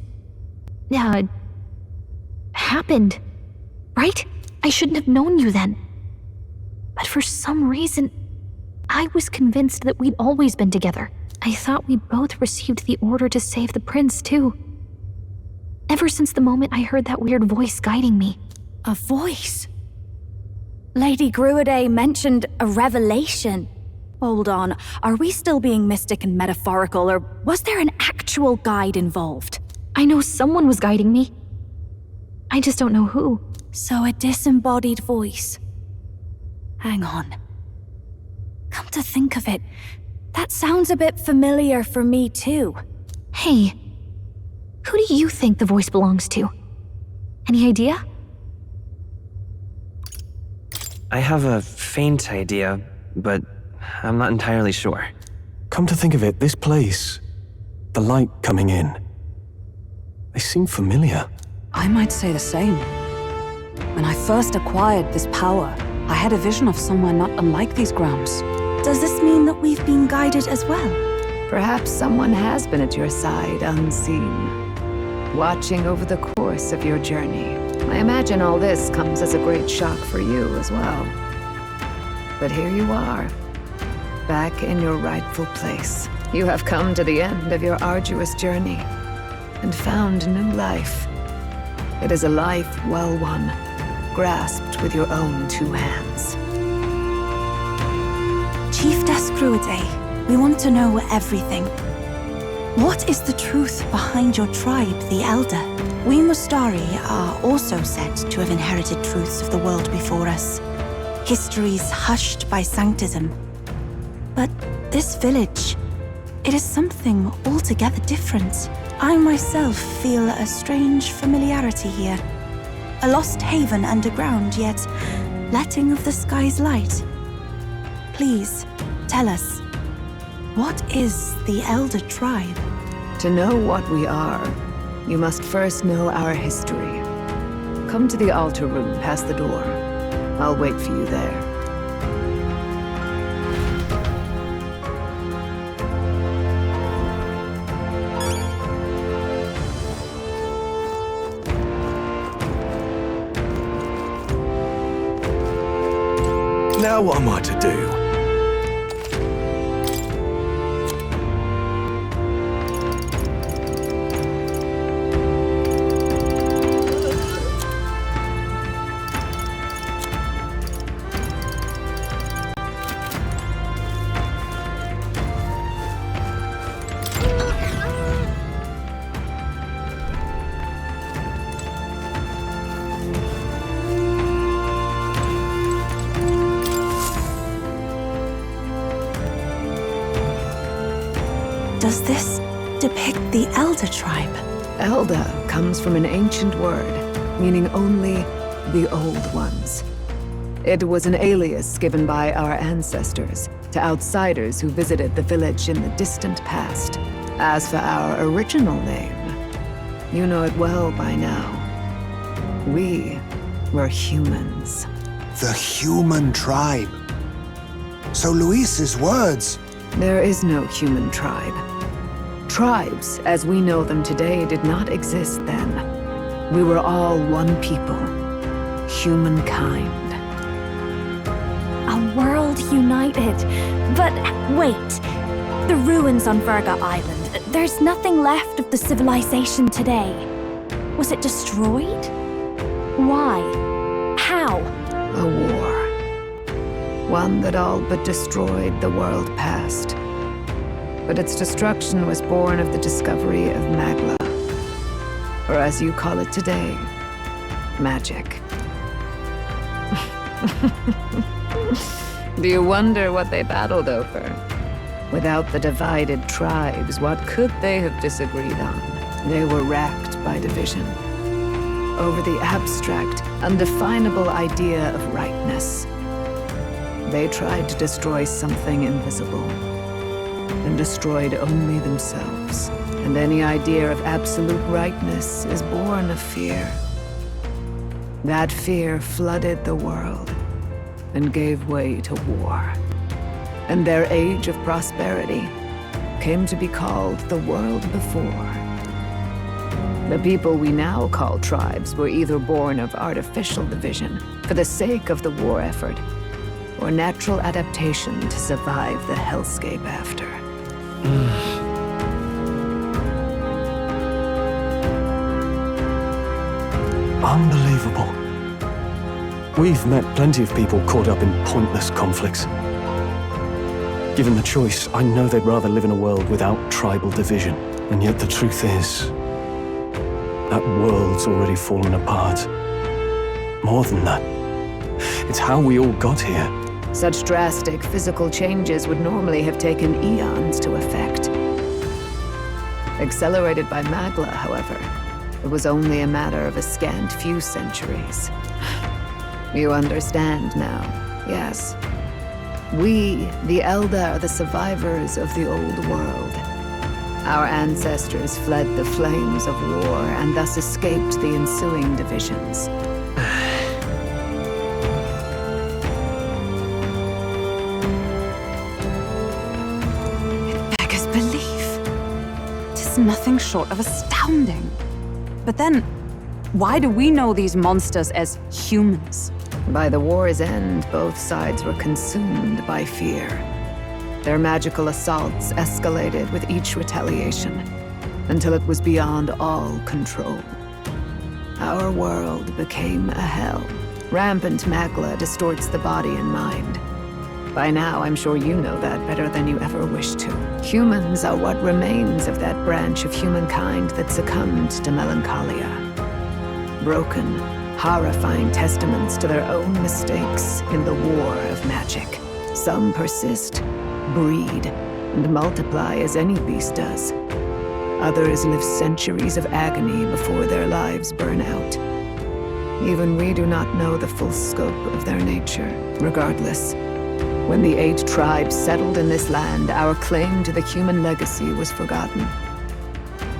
happened, right? I shouldn't have known you then. But for some reason, I was convinced that we'd always been together. I thought we both received the order to save the prince, too. Ever since the moment I heard that weird voice guiding me. A voice? Lady Gruidae mentioned a revelation. Hold on, are we still being mystic and metaphorical, or was there an actual guide involved? I know someone was guiding me. I just don't know who. So a disembodied voice. Hang on. Come to think of it, that sounds a bit familiar for me too. Hey, who do you think the voice belongs to? Any idea? I have a faint idea, but I'm not entirely sure. Come to think of it, this place, the light coming in, they seem familiar. I might say the same. When I first acquired this power, I had a vision of somewhere not unlike these grounds. Does this mean that we've been guided as well? Perhaps someone has been at your side unseen, watching over the course of your journey. I imagine all this comes as a great shock for you as well. But here you are, back in your rightful place. You have come to the end of your arduous journey and found new life. It is a life well won, grasped with your own 2 hands. Chiefess Cruiday, we want to know everything. What is the truth behind your tribe, the Elder? We Mustari are also said to have inherited truths of the world before us. Histories hushed by sanctism. But this village, it is something altogether different. I myself feel a strange familiarity here. A lost haven underground, yet letting of the sky's light. Please, tell us, what is the Elder Tribe? To know what we are, you must first know our history. Come to the altar room past the door. I'll wait for you there. Now what am I to do? Does this depict the Elder Tribe? Elder comes from an ancient word, meaning only the Old Ones. It was an alias given by our ancestors to outsiders who visited the village in the distant past. As for our original name, you know it well by now. We were humans. The human tribe. So Luis's words... There is no human tribe. Tribes, as we know them today, did not exist then. We were all one people. Humankind. A world united. But wait. The ruins on Virga Island. There's nothing left of the civilization today. Was it destroyed? Why? How? A war. One that all but destroyed the world past. But its destruction was born of the discovery of Magla. Or as you call it today, magic. Do you wonder what they battled over? Without the divided tribes, what could they have disagreed on? They were racked by division. Over the abstract, undefinable idea of rightness. They tried to destroy something invisible, and destroyed only themselves. And any idea of absolute rightness is born of fear. That fear flooded the world, and gave way to war. And their age of prosperity came to be called the world before. The people we now call tribes were either born of artificial division for the sake of the war effort, or natural adaptation to survive the hellscape after. Unbelievable. We've met plenty of people caught up in pointless conflicts. Given the choice, I know they'd rather live in a world without tribal division. And yet the truth is, that world's already fallen apart. More than that, it's how we all got here. Such drastic physical changes would normally have taken eons to effect. Accelerated by Magla, however, it was only a matter of a scant few centuries. You understand now, yes. We, the Elder, are the survivors of the old world. Our ancestors fled the flames of war and thus escaped the ensuing divisions. It beggars belief. Tis nothing short of astounding. But then, why do we know these monsters as humans? By the war's end, both sides were consumed by fear. Their magical assaults escalated with each retaliation, until it was beyond all control. Our world became a hell. Rampant magla distorts the body and mind. By now, I'm sure you know that better than you ever wished to. Humans are what remains of that branch of humankind that succumbed to melancholia. Broken, horrifying testaments to their own mistakes in the war of magic. Some persist, breed, and multiply as any beast does. Others live centuries of agony before their lives burn out. Even we do not know the full scope of their nature. Regardless, when the 8 tribes settled in this land, our claim to the human legacy was forgotten.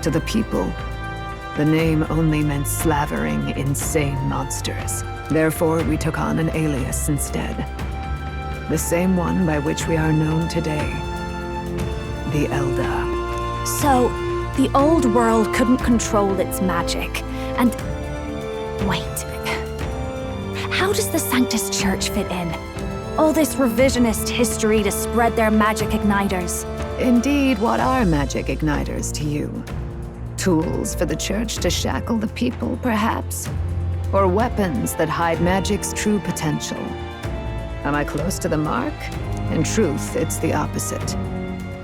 To the people, the name only meant slavering, insane monsters. Therefore, we took on an alias instead. The same one by which we are known today. The Elder. So, the old world couldn't control its magic, and... Wait. How does the Sanctus Church fit in? All this revisionist history to spread their magic igniters. Indeed, what are magic igniters to you? Tools for the Church to shackle the people, perhaps? Or weapons that hide magic's true potential? Am I close to the mark? In truth, it's the opposite.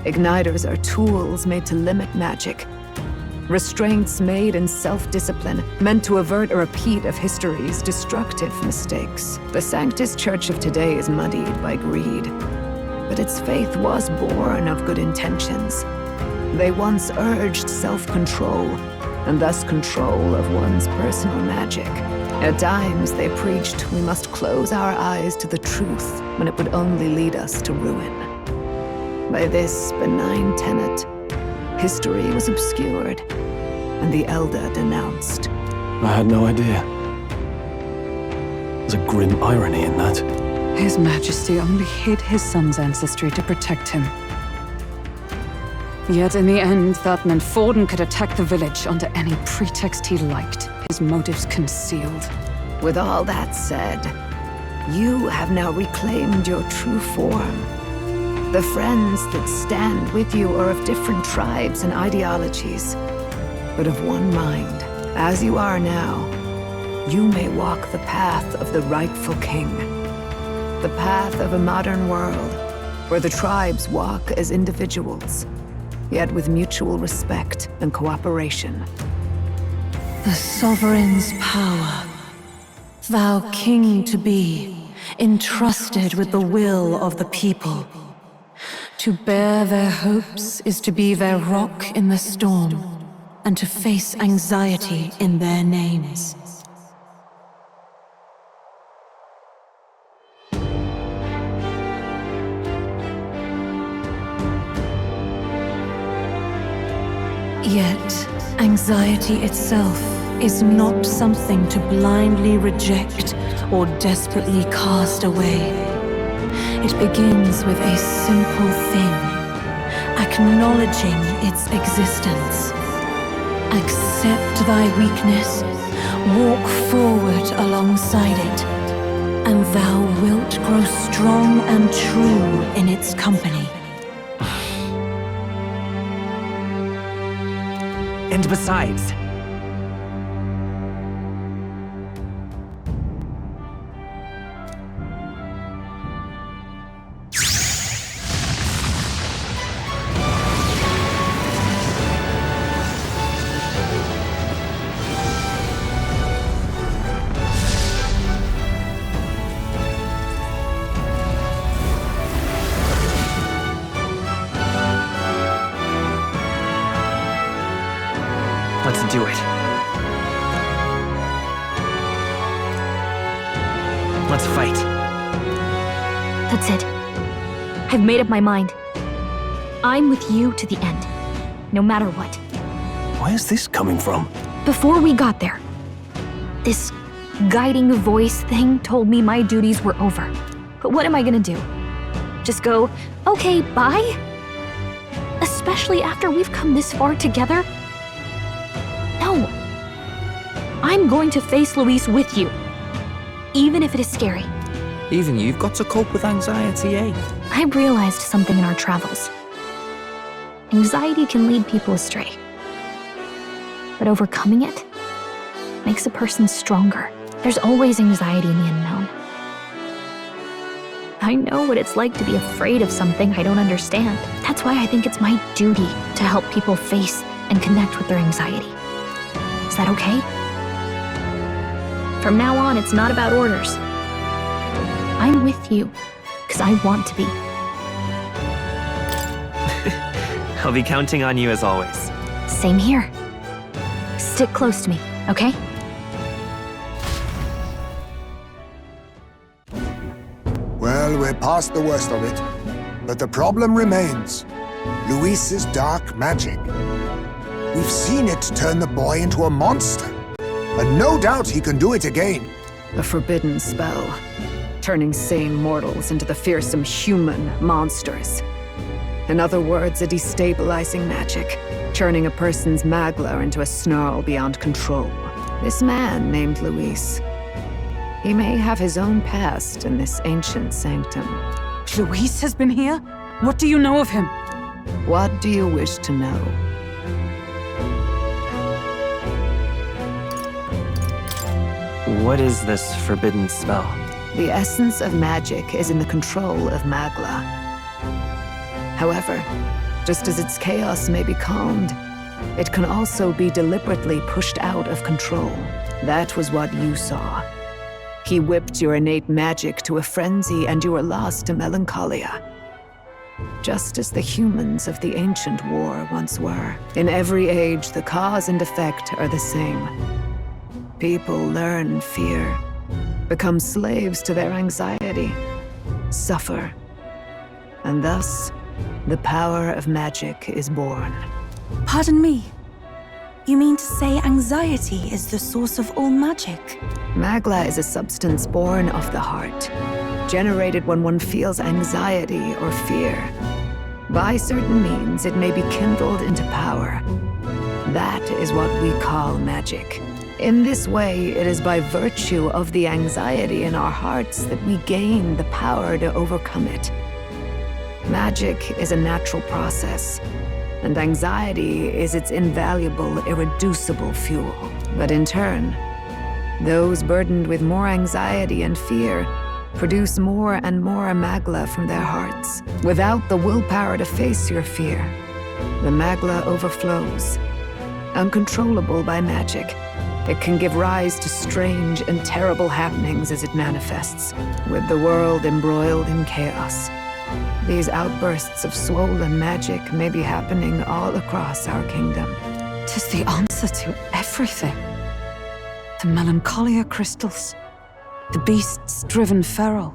Igniters are tools made to limit magic. Restraints made in self-discipline, meant to avert a repeat of history's destructive mistakes. The Sanctus Church of today is muddied by greed, but its faith was born of good intentions. They once urged self-control, and thus control of one's personal magic. At times, they preached we must close our eyes to the truth when it would only lead us to ruin. By this benign tenet, history was obscured, and the Elder denounced. I had no idea. There's a grim irony in that. His Majesty only hid his son's ancestry to protect him. Yet in the end, that meant Forden could attack the village under any pretext he liked, his motives concealed. With all that said, you have now reclaimed your true form. The friends that stand with you are of different tribes and ideologies, but of one mind. As you are now, you may walk the path of the rightful king. The path of a modern world, where the tribes walk as individuals, yet with mutual respect and cooperation. The sovereign's power, thou king to be, entrusted with the will of the people. To bear their hopes is to be their rock in the storm, and to face anxiety in their names. Yet, anxiety itself is not something to blindly reject or desperately cast away. It begins with a simple thing, acknowledging its existence. Accept thy weakness, walk forward alongside it, and thou wilt grow strong and true in its company. And besides, let's do it. Let's fight. That's it. I've made up my mind. I'm with you to the end, no matter what. Where's this coming from? Before we got there, this guiding voice thing told me my duties were over. But what am I gonna do? Just go, okay, bye? Especially after we've come this far together? No. I'm going to face Luis with you, even if it is scary. Even you've got to cope with anxiety, eh? I realized something in our travels. Anxiety can lead people astray. But overcoming it makes a person stronger. There's always anxiety in the unknown. I know what it's like to be afraid of something I don't understand. That's why I think it's my duty to help people face and connect with their anxiety. Is that okay? From now on, it's not about orders. I'm with you, because I want to be. I'll be counting on you as always. Same here. Stick close to me, okay? Well, we're past the worst of it. But the problem remains. Luis's dark magic. We've seen it turn the boy into a monster. And no doubt he can do it again. A forbidden spell, turning sane mortals into the fearsome human monsters. In other words, a destabilizing magic, turning a person's magla into a snarl beyond control. This man named Luis, he may have his own past in this ancient sanctum. Luis has been here? What do you know of him? What do you wish to know? What is this forbidden spell? The essence of magic is in the control of magla. However, just as its chaos may be calmed, it can also be deliberately pushed out of control. That was what you saw. He whipped your innate magic to a frenzy and you were lost to melancholia. Just as the humans of the ancient war once were. In every age, the cause and effect are the same. People learn fear, become slaves to their anxiety, suffer, and thus, the power of magic is born. Pardon me. You mean to say anxiety is the source of all magic? Magla is a substance born of the heart, generated when one feels anxiety or fear. By certain means, it may be kindled into power. That is what we call magic. In this way, it is by virtue of the anxiety in our hearts that we gain the power to overcome it. Magic is a natural process, and anxiety is its invaluable, irreducible fuel. But in turn, those burdened with more anxiety and fear produce more and more magla from their hearts. Without the willpower to face your fear, the magla overflows. Uncontrollable by magic, it can give rise to strange and terrible happenings as it manifests, with the world embroiled in chaos. These outbursts of swollen magic may be happening all across our kingdom. 'Tis the answer to everything. The melancholia crystals, the beasts driven feral.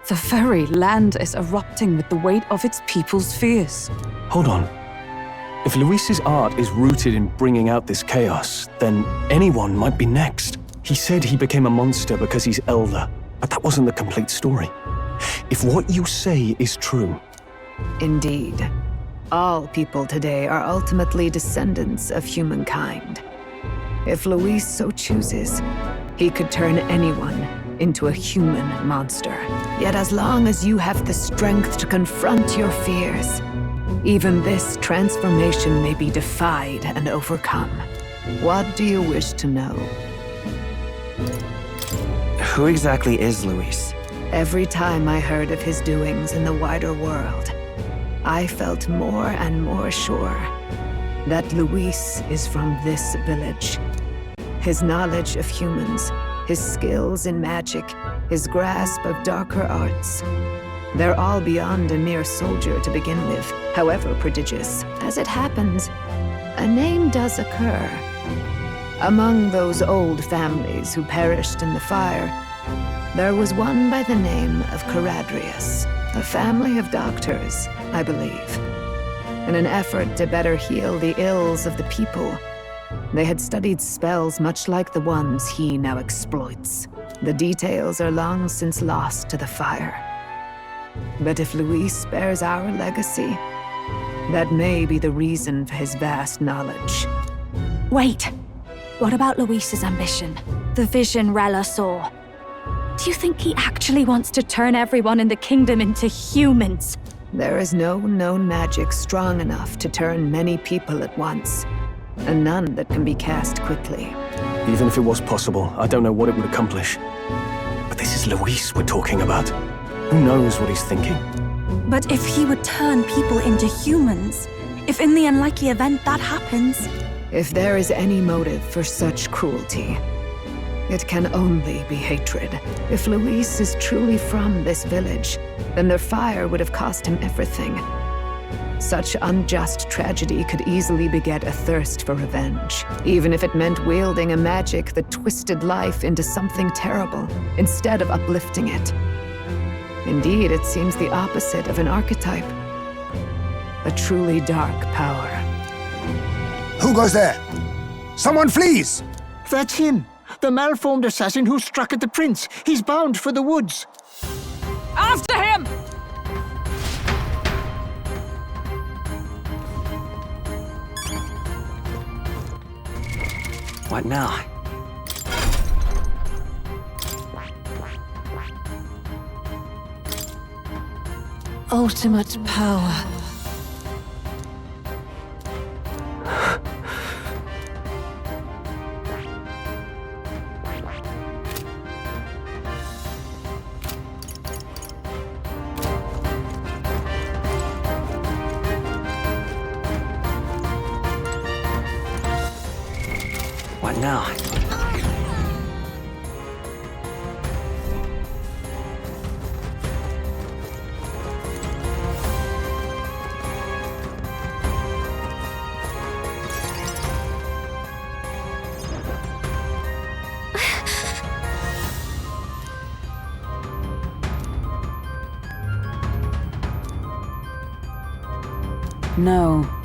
The very land is erupting with the weight of its people's fears. Hold on. If Luis's art is rooted in bringing out this chaos, then anyone might be next. He said he became a monster because he's elder, but that wasn't the complete story. If what you say is true... Indeed. All people today are ultimately descendants of humankind. If Luis so chooses, he could turn anyone into a human monster. Yet as long as you have the strength to confront your fears, even this transformation may be defied and overcome. What do you wish to know? Who exactly is Luis? Every time I heard of his doings in the wider world, I felt more and more sure that Luis is from this village. His knowledge of humans, his skills in magic, his grasp of darker arts, they're all beyond a mere soldier to begin with, however prodigious. As it happens, a name does occur. Among those old families who perished in the fire, There was one by the name of Caradrius, a family of doctors, I believe. In an effort to better heal the ills of the people, they had studied spells much like the ones he now exploits. The details are long since lost to the fire. But if Luis bears our legacy, that may be the reason for his vast knowledge. Wait! What about Luis's ambition? The vision Rella saw? Do you think he actually wants to turn everyone in the kingdom into humans? There is no known magic strong enough to turn many people at once, and none that can be cast quickly. Even if it was possible, I don't know what it would accomplish. But this is Luis we're talking about. Who knows what he's thinking? But if he would turn people into humans, if in the unlikely event that happens... If there is any motive for such cruelty, it can only be hatred. If Luis is truly from this village, then their fire would have cost him everything. Such unjust tragedy could easily beget a thirst for revenge, even if it meant wielding a magic that twisted life into something terrible, instead of uplifting it. Indeed, it seems the opposite of an archetype. A truly dark power. Who goes there? Someone flees! That's him! The malformed assassin who struck at the prince! He's bound for the woods! After him! What now? Ultimate power. What now? No.